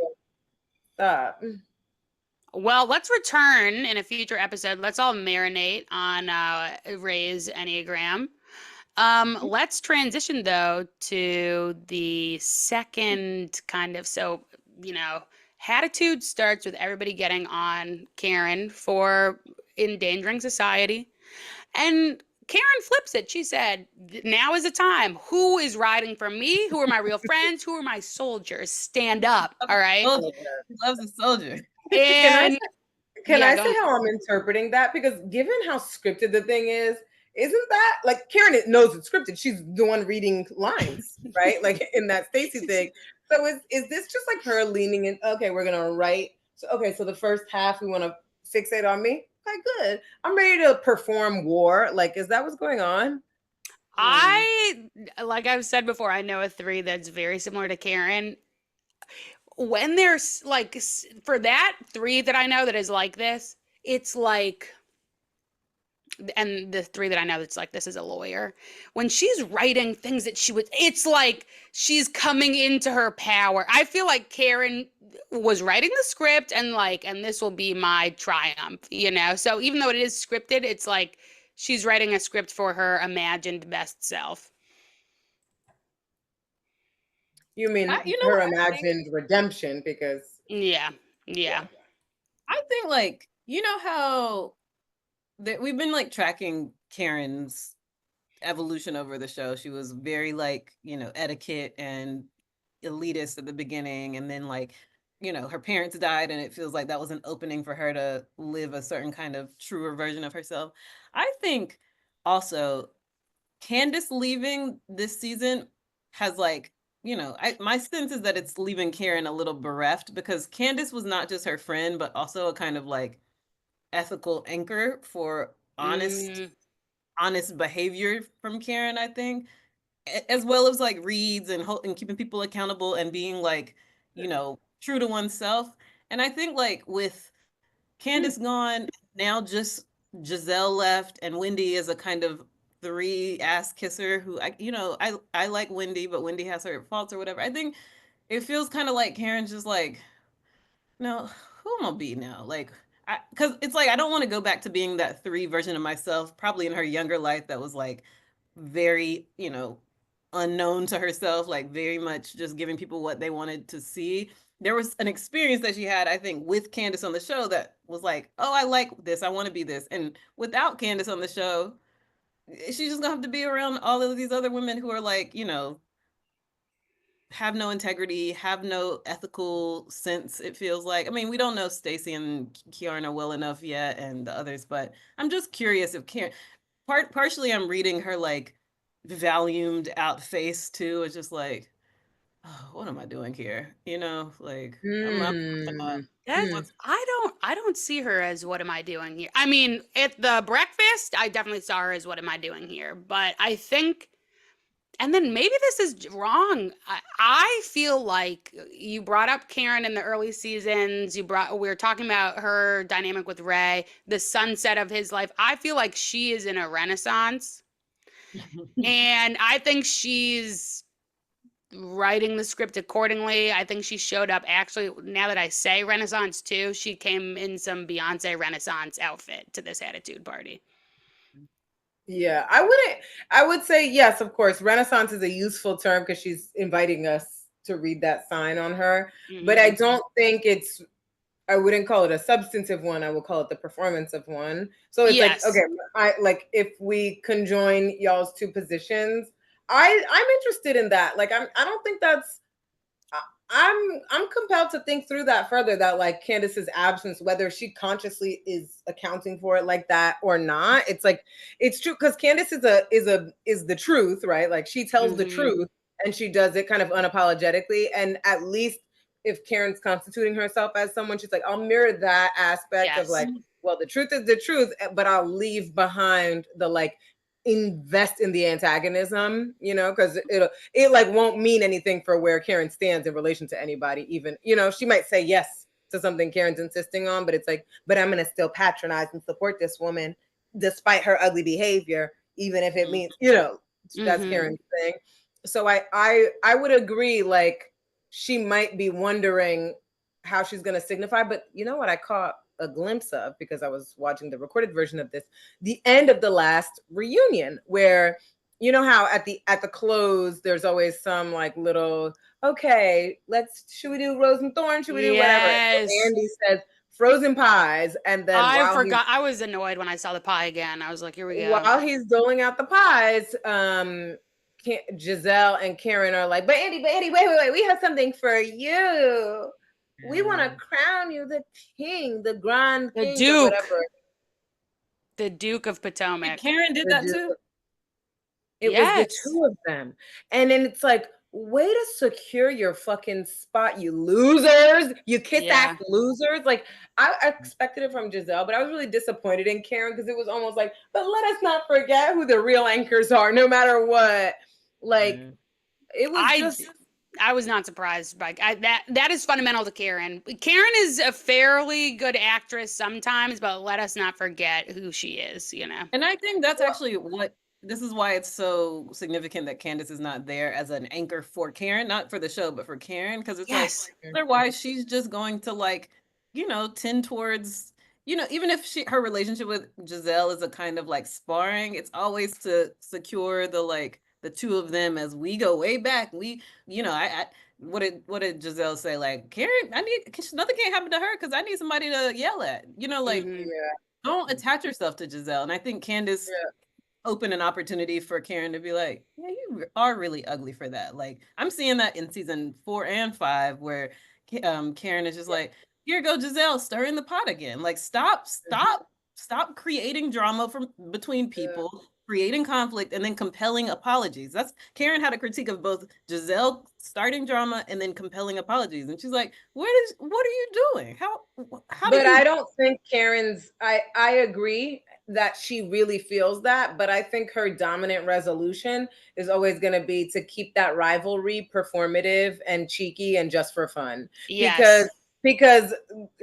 stop. Well, let's return in a future episode. Let's all marinate on Ray's Enneagram. Let's transition though to the second kind of you know, Hattitude starts with everybody getting on Karen for endangering society. And Karen flips it. She said, now is the time. Who is riding for me? Who are my real friends? Who are my soldiers? Stand up. All right. Soldier. He loves a soldier. Can I And Can yeah, I go say ahead. how I'm interpreting that? Because given how scripted the thing is, isn't that like Karen knows it's scripted? She's the one reading lines, right? Like in that Stacy thing. So is this just like her leaning in? Okay, we're gonna write. So okay, so the first half we want to fixate on me. Okay, good. I'm ready to perform war. Like, is that what's going on? Hmm. Like I've said before, I know a three that's very similar to Karen. When there's like, for that three that I know that is like this, it's like, and the three that I know that's like this is a lawyer. When she's writing things that she would, it's like she's coming into her power. I feel like Karen was writing the script and like, and this will be my triumph, you know? So even though it is scripted, it's like she's writing a script for her imagined best self. You mean You know her what I think? imagined redemption? Because Yeah. yeah, Yeah. I think like how that we've been like tracking Karen's evolution over the show. She was very like, etiquette and elitist at the beginning, and then like, her parents died and it feels like that was an opening for her to live a certain kind of truer version of herself. I think also Candace leaving this season has like, my sense is that it's leaving Karen a little bereft because Candace was not just her friend, but also a kind of like ethical anchor for Mm, honest behavior from Karen, I think, as well as like reads and keeping people accountable and being like, true to oneself. And I think like with Candace gone, now just Gizelle left, and Wendy is a kind of three ass kisser who I like Wendy, but Wendy has her faults or whatever. I think it feels kind of like Karen's just like, no, who am I be now? Like, because it's like I don't want to go back to being that three version of myself, probably in her younger life that was like very, unknown to herself, like very much just giving people what they wanted to see. There was an experience that she had, I think, with Candace on the show that was like, oh, I like this, I want to be this. And without Candace on the show, she's just gonna have to be around all of these other women who are like, have no integrity, have no ethical sense, it feels like. I mean, we don't know Stacy and Kiarna well enough yet and the others, but I'm just curious if Karen partially I'm reading her like volumed out face too. It's just like, oh, what am I doing here? You know, like I'm Mm. That Mm. I don't see her as what am I doing here. I mean, at the breakfast, I definitely saw her as what am I doing here. But I think, and then maybe this is wrong. I feel like you brought up Karen in the early seasons. We were talking about her dynamic with Ray, the sunset of his life. I feel like she is in a renaissance, and I think she's writing the script accordingly. I think she showed up actually, now that I say Renaissance too, she came in some Beyonce Renaissance outfit to this Attitude party. Yeah, I would say yes, of course. Renaissance is a useful term because she's inviting us to read that sign on her. But I Hmm. don't think I wouldn't call it a substantive one. I would call it the performance of one. So it's like, okay, Yes. I like if we conjoin y'all's two positions, I'm interested in that. Like I don't think that's I'm compelled to think through that further, that like Candace's absence, whether she consciously is accounting for it like that or not. It's like it's true because Candace is the truth, right? Like she tells the Hmm. truth and she does it kind of unapologetically. And at least if Karen's constituting herself as someone, she's like, I'll mirror that aspect of Yes. like, well, the truth is the truth, but I'll leave behind the like invest in the antagonism, you know, because it like won't mean anything for where Karen stands in relation to anybody. Even, you know, she might say yes to something Karen's insisting on, but it's like, but I'm gonna still patronize and support this woman despite her ugly behavior, even if it means, you know, that's Hmm. Karen's thing. So I would agree, like she might be wondering how she's gonna signify, but you know what I caught a glimpse of because I was watching the recorded version of this, the end of the last reunion, where you know how at the close there's always some like little, okay, should we do rose and thorn, should we do whatever, so Yes. Andy says frozen pies, and then I forgot. I was annoyed when I saw the pie again. I was like, here we go. while he's doling out the pies, Gizelle and Karen are like, but Andy, wait, we have something for you. We want to crown you the king, the grand The king of whatever. Duke. The Duke of Wait, Potomac. Karen did The that Duke. too? It was the Yes. two of them. And then it's like, way to secure your fucking spot, you losers, you kiss ass Yeah. losers. Like, I expected it from Gizelle, but I was really disappointed in Karen because it was almost like, but let us not forget who the real anchors are, no matter what. Like, it was I just, I was not surprised by that is fundamental to Karen. Karen is a fairly good actress sometimes, but let us not forget who she is, you know. And I think that's well, actually what this is why it's so significant that Candace is not there as an anchor for Karen, not for the show, but for Karen, because it's like Yes. otherwise she's just going to like, you know, tend towards, you know, even if her relationship with Gizelle is a kind of like sparring, it's always to secure the like the two of them as we go way back. You know, I what did Gizelle say? Like, Karen, I need nothing can't happen to her because I need somebody to yell at. You know, like Mhm. yeah, don't attach yourself to Gizelle. And I think Candace yeah. opened an opportunity for Karen to be like, yeah, you are really ugly for that. Like I'm seeing that in season 4 and 5 where Karen is just like, here go Gizelle stirring the pot again. Like stop creating drama from between Yeah. people, creating conflict, and then compelling apologies. That's Karen had a critique of both Gizelle starting drama and then compelling apologies. And she's like, what are you doing? How do But you I don't think Karen's, I agree that she really feels that, but I think her dominant resolution is always going to be to keep that rivalry performative and cheeky and just for fun. Yes. Because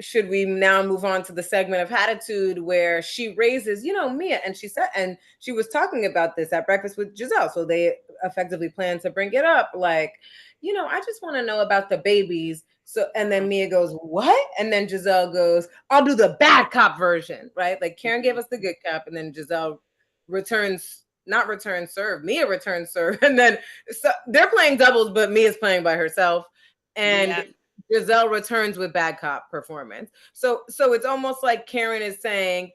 should we now move on to the segment of Hattitude where she raises, you know, Mia, and she said, and she was talking about this at breakfast with Gizelle, so they effectively plan to bring it up, like, you know, I just want to know about the babies. So, and then Mia goes, what? And then Gizelle goes, I'll do the bad cop version, right? Like Karen gave us the good cop, and then Gizelle returns, not return serve, Mia returns serve. And then so they're playing doubles, but Mia's playing by herself. And Yeah. Gizelle returns with bad cop performance. So it's almost like Karen is saying,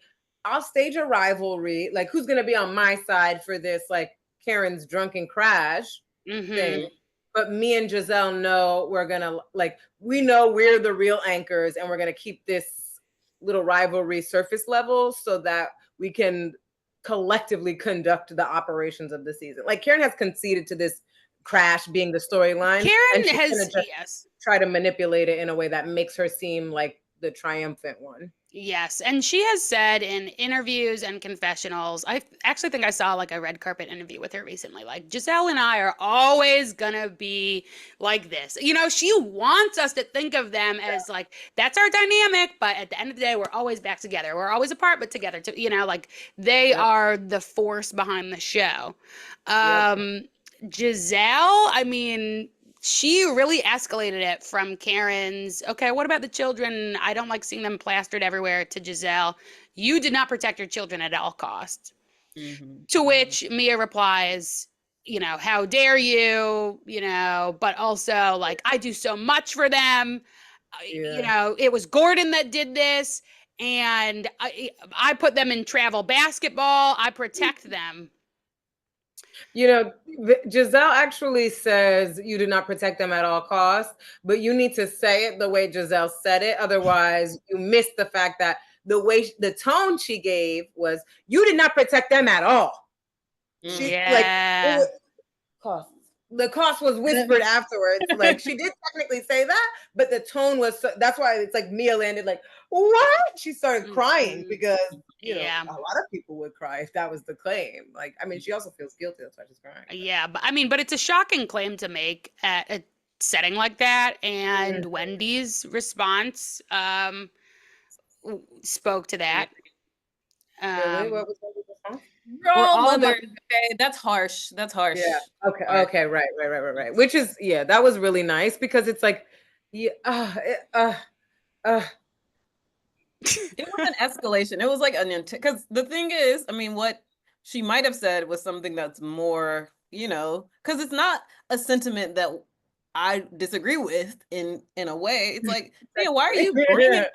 I'll stage a rivalry. Like, who's gonna be on my side for this, like Karen's drunken crash Mhm. thing? But me and Gizelle know we're gonna, like, we know we're the real anchors and we're gonna keep this little rivalry surface level so that we can collectively conduct the operations of the season. Like Karen has conceded to this crash being the storyline, and Karen she's gonna has, just yes. try to manipulate it in a way that makes her seem like the triumphant one. Yes, and she has said in interviews and confessionals, I actually think I saw like a red carpet interview with her recently, like Gizelle and I are always gonna be like this. You know, she wants us to think of them as like, that's our dynamic, but at the end of the day, we're always back together. We're always apart, but together. You know, like they Yep. are the force behind the show. Yep. Gizelle, I mean, she really escalated it from Karen's, okay, what about the children? I don't like seeing them plastered everywhere, to Gizelle, you did not protect your children at all costs. Mm-hmm. To which Mia replies, you know, how dare you, you know, but also like, I do so much for them. You Yeah. know, it was Gordon that did this, and I put them in travel basketball. I protect them. You know, Giselle actually says you do not protect them at all costs, but you need to say it the way Giselle said it. Otherwise, you miss the fact that the tone she gave was, you did not protect them at all. She like it Yeah. was costs. The cost was whispered afterwards. Like she did technically say that, but the tone was that's why it's like Mia landed like, what? She started crying because Yeah. a lot of people would cry if that was the claim. Like, I mean, she also feels guilty, that's why she's crying. Yeah, but I mean, but it's a shocking claim to make at a setting like that. And Wendy's response spoke to that. Really? Um, What was the response? We're we're all all mothers. mo- Okay, that's harsh. That's harsh. Yeah. Okay. Harsh. Okay. Right. Which is, yeah, that was really nice because it's like, yeah, uh, It was an escalation. It was like an because the thing is, I mean, what she might have said was something that's more, because it's not a sentiment that I disagree with in a way. It's like, yeah, why are you bringing back?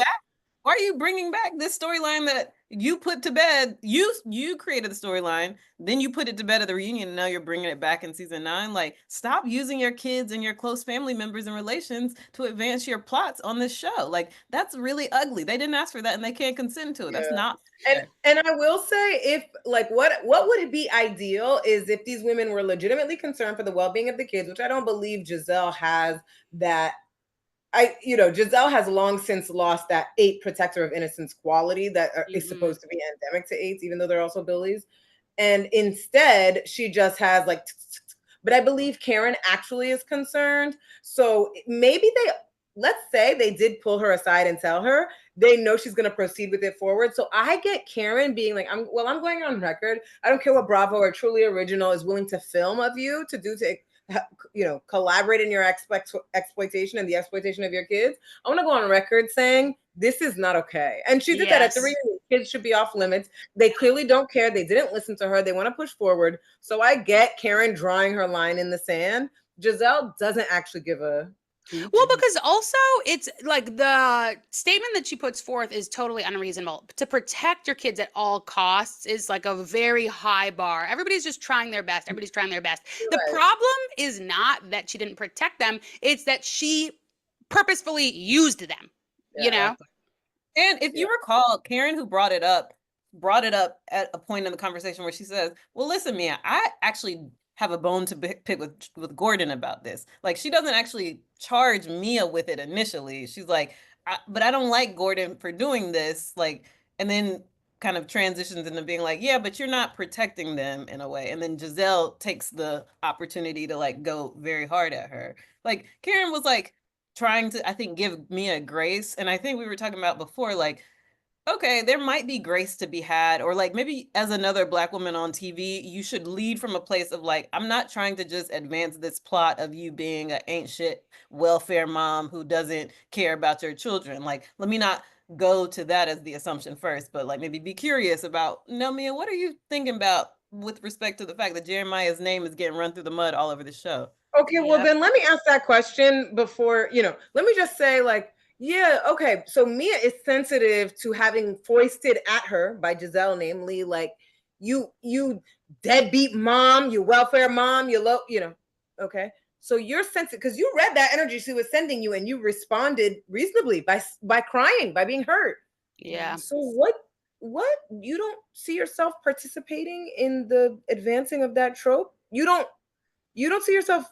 Why are you bringing back this storyline that you put to bed? You created the storyline, then you put it to bed at the reunion, and now you're bringing it back in season 9. Like, stop using your kids and your close family members and relations to advance your plots on this show. Like, that's really ugly. They didn't ask for that, and they can't consent to it. That's Yeah. not. And I will say, if like what would it be ideal is if these women were legitimately concerned for the well-being of the kids, which I don't believe Giselle has that. Giselle has long since lost that 8 protector of innocence quality that is supposed to be endemic to 8s, even though they're also bullies. And instead, she just has like, but I believe Karen actually is concerned. So maybe let's say they did pull her aside and tell her they know she's going to proceed with it forward. So I get Karen being like, I'm going on record. I don't care what Bravo or Truly Original is willing to film of you to do to collaborate in your exploitation and the exploitation of your kids. I want to go on record saying this is not okay. And she did that at 3 years. Kids should be off limits. They clearly don't care. They didn't listen to her. They want to push forward. So I get Karen drawing her line in the sand. Giselle doesn't actually give a well, because also it's like the statement that she puts forth is totally unreasonable. To protect your kids at all costs is like a very high bar. Everybody's just trying their best. Everybody's trying their best. The problem is not that she didn't protect them, it's that she purposefully used them, you know? And if you recall, Karen, who brought it up at a point in the conversation where she says, well, listen, Mia, I actually have a bone to pick with Gordon about this. Like, she doesn't actually charge Mia with it initially. She's like, but I don't like Gordon for doing this. Like, and then kind of transitions into being like, yeah, but you're not protecting them in a way. And then Gizelle takes the opportunity to like go very hard at her. Like, Karen was like trying to, I think, give Mia grace. And I think we were talking about before, like, okay, there might be grace to be had, or like maybe as another Black woman on TV, you should lead from a place of like, I'm not trying to just advance this plot of you being an ain't shit welfare mom who doesn't care about your children. Like, let me not go to that as the assumption first, but like maybe be curious about, no, Mia, what are you thinking about with respect to the fact that Jeremiah's name is getting run through the mud all over the show? Okay, well then let me ask that question before, let me just say like, yeah, okay. So Mia is sensitive to having foisted at her by Gizelle, namely, like, you deadbeat mom, you welfare mom, okay. So you're sensitive because you read that energy she was sending you and you responded reasonably by crying, by being hurt. Yeah. So what? You don't see yourself participating in the advancing of that trope? You don't see yourself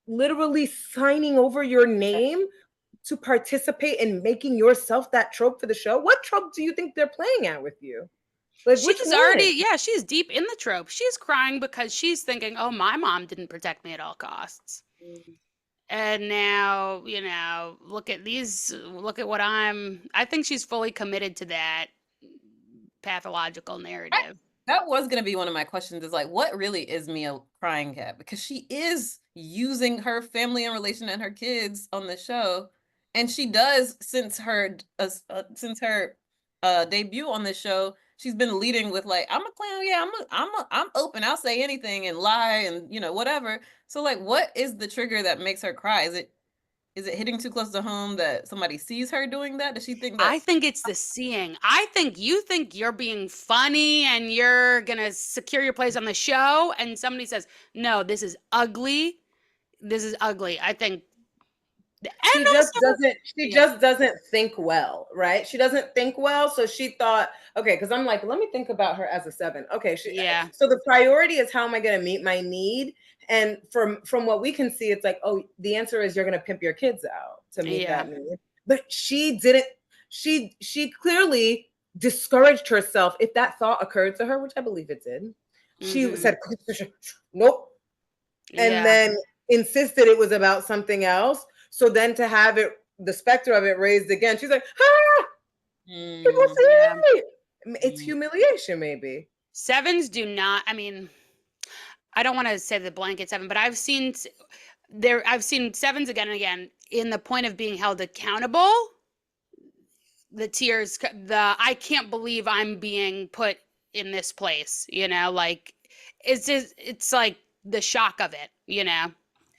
literally signing over your name to participate in making yourself that trope for the show? What trope do you think they're playing at with you? Like, which She's one? already, yeah, she's deep in the trope. She's crying because she's thinking, oh, my mom didn't protect me at all costs. And now, look at what I think she's fully committed to that pathological narrative. That was going to be one of my questions, is like, what really is Mia crying at? Because she is using her family and relation and her kids on the show. And she does, since her debut on the show, she's been leading with like, I'm a clown. Yeah, I'm open. I'll say anything and lie and, whatever. So like, what is the trigger that makes her cry? Is it hitting too close to home that somebody sees her doing that? Does she think that? I think it's the seeing. I think you think you're being funny and you're going to secure your place on the show. And somebody says, no, this is ugly. This is ugly. I think. She just doesn't think well, right? She doesn't think well. So she thought, okay, because I'm like, let me think about her as a 7. Okay. So the priority is, how am I going to meet my need? And from what we can see, it's like, oh, the answer is you're going to pimp your kids out to meet that need. But she didn't. She clearly discouraged herself if that thought occurred to her, which I believe it did. She said, nope. And then insisted it was about something else. So then to have the specter of it raised again, she's like, people see it. It's humiliation, maybe. 7s do not, I mean, I don't want to say the blanket 7, but I've seen 7s again and again in the point of being held accountable. The tears, I can't believe I'm being put in this place, like it's like the shock of it,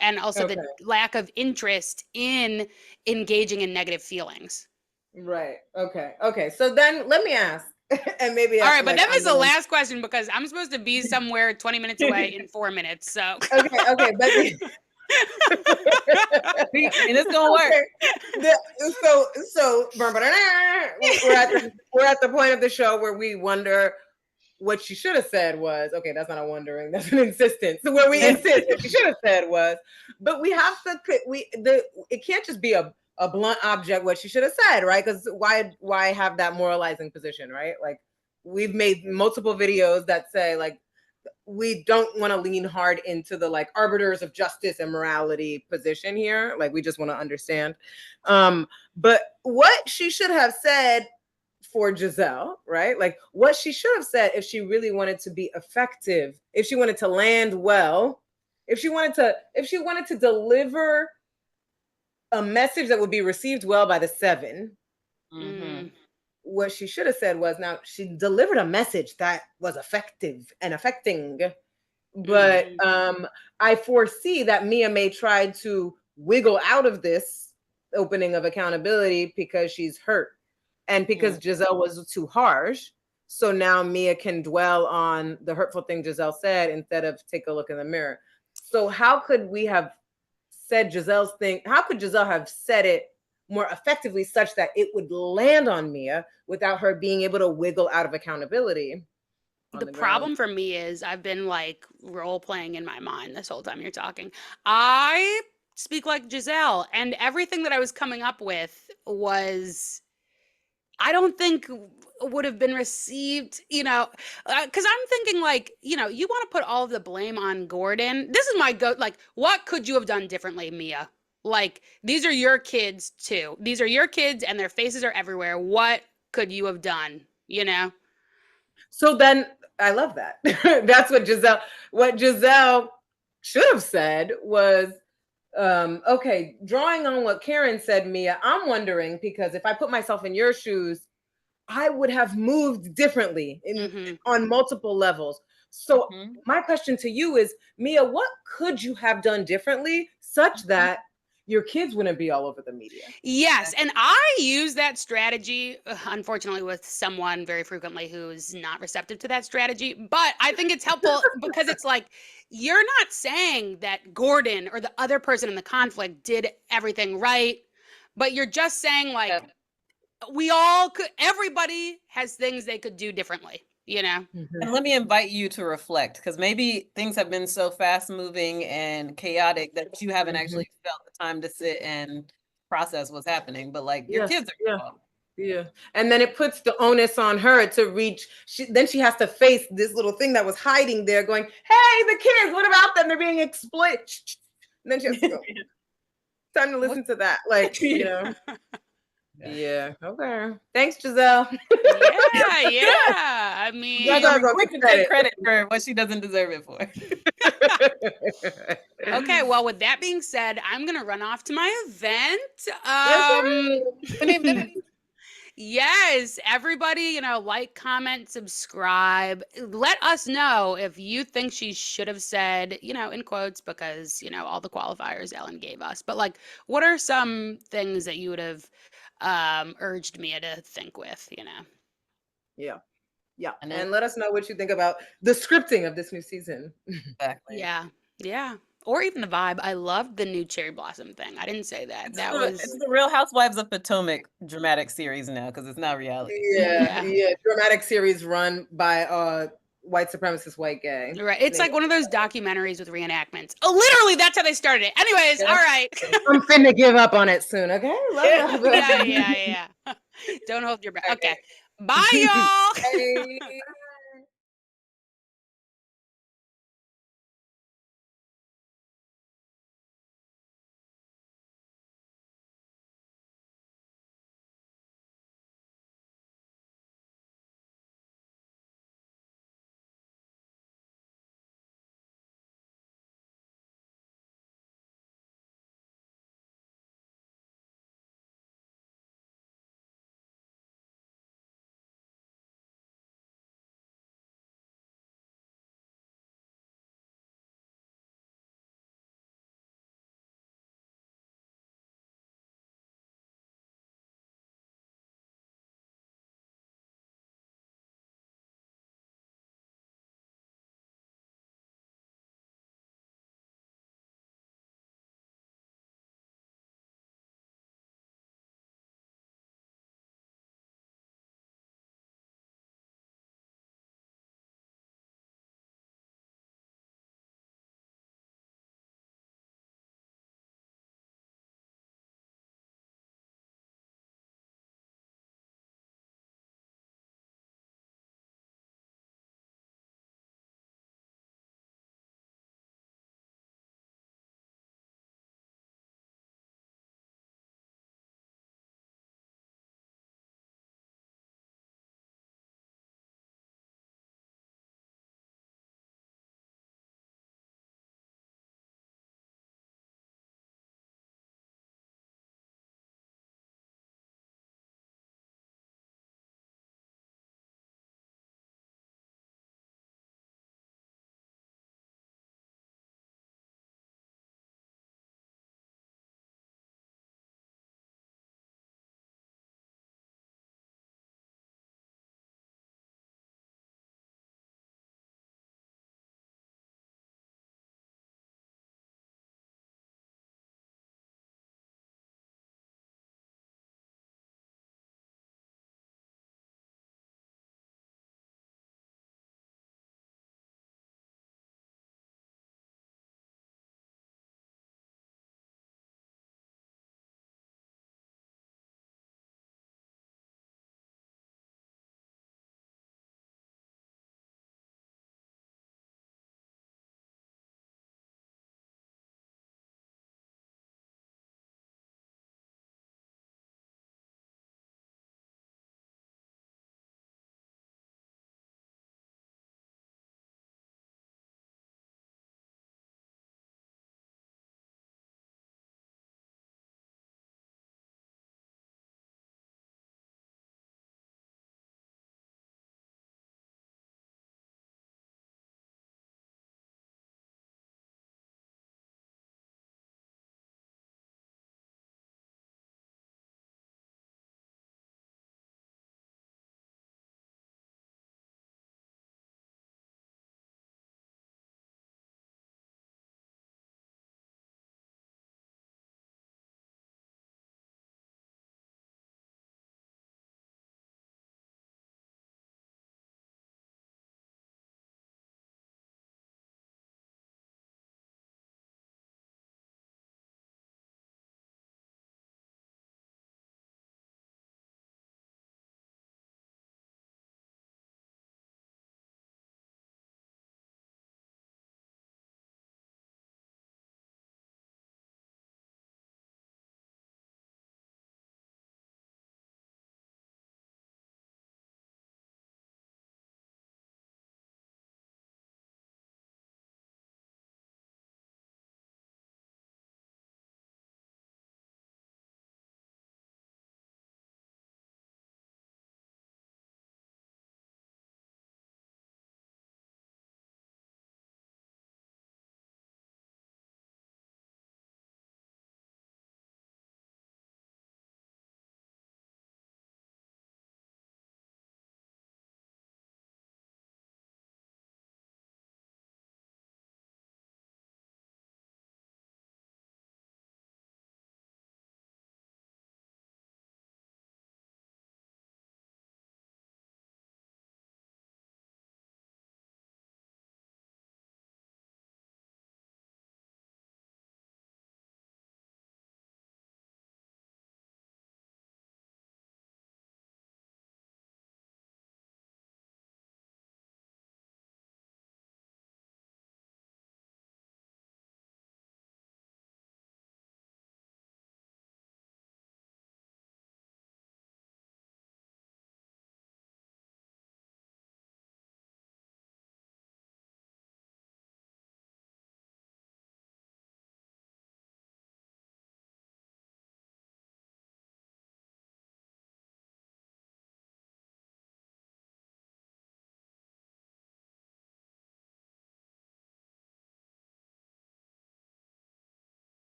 and also the lack of interest in engaging in negative feelings. Right. Okay. So then let me ask, and maybe all right, but that was the last question because I'm supposed to be somewhere 20 minutes away in 4 minutes. So okay, but and it's gonna work. So we're at the point of the show where we wonder what she should have said was, okay, that's not a wondering, that's an insistence. So where we insist what she should have said was, but we have to, it can't just be a blunt object what she should have said, right? Because why have that moralizing position, right? Like, we've made multiple videos that say, like, we don't want to lean hard into the like arbiters of justice and morality position here. Like, we just want to understand. But what she should have said for Gizelle, right? Like, what she should have said if she really wanted to be effective, if she wanted to land well, if she wanted to deliver a message that would be received well by the 7. What she should have said was, now she delivered a message that was effective and affecting, but I foresee that Mia may try to wiggle out of this opening of accountability because she's hurt and because Gizelle was too harsh. So now Mia can dwell on the hurtful thing Gizelle said instead of take a look in the mirror. So how could we have said Giselle's thing? How could Gizelle have said it more effectively such that it would land on Mia without her being able to wiggle out of accountability? The problem for me is I've been like role playing in my mind this whole time you're talking. I speak like Gizelle, and everything that I was coming up with was, I don't think would have been received, because I'm thinking like, you want to put all of the blame on Gordon. This is my like, what could you have done differently, Mia? Like, these are your kids too. These are your kids and their faces are everywhere. What could you have done, So then I love that. That's what Gizelle should have said was, okay, drawing on what Karen said, Mia, I'm wondering, because if I put myself in your shoes, I would have moved differently on multiple levels. So my question to you is, Mia, what could you have done differently such that your kids wouldn't be all over the media? Yes. And I use that strategy, unfortunately, with someone very frequently who's not receptive to that strategy. But I think it's helpful because it's like, you're not saying that Gordon or the other person in the conflict did everything right, but you're just saying like, we all could, everybody has things they could do differently, you know? Mhm. And let me invite you to reflect, because maybe things have been so fast moving and chaotic that you haven't actually felt the time to sit and process what's happening. But like your Yes, kids are yeah. involved. Yeah. And then it puts the onus on her to reach. Then she has to face this little thing that was hiding there, going, hey, the kids, what about them? They're being exploited. And then she has to go, time to listen to that. Like, you know. Yeah. Okay. Thanks, Gizelle. Yeah, yeah. I You mean, guys are Gizelle's on quick the to take credit for what she doesn't deserve it for. okay, well, with that being said, I'm gonna run off to my event. Yes, Yes, everybody, like, comment, subscribe. Let us know if you think she should have said, in quotes, because, all the qualifiers Ellen gave us. But like, what are some things that you would have urged Mia to think with? Yeah. Yeah. And then And let us know what you think about the scripting of this new season. exactly. Yeah, yeah. Or even the vibe. I loved the new cherry blossom thing. I didn't say that. That It's was, the Real Housewives of Potomac dramatic series now, because it's not reality. Yeah, yeah. yeah. Dramatic series run by white supremacist white gay. Right. It's like one of those documentaries with reenactments. Oh, literally, that's how they started it. Anyways, all Yeah. right. I'm finna give up on it soon, okay? Yeah. Yeah, yeah, yeah. Don't hold your breath. Okay. Bye, y'all. Bye.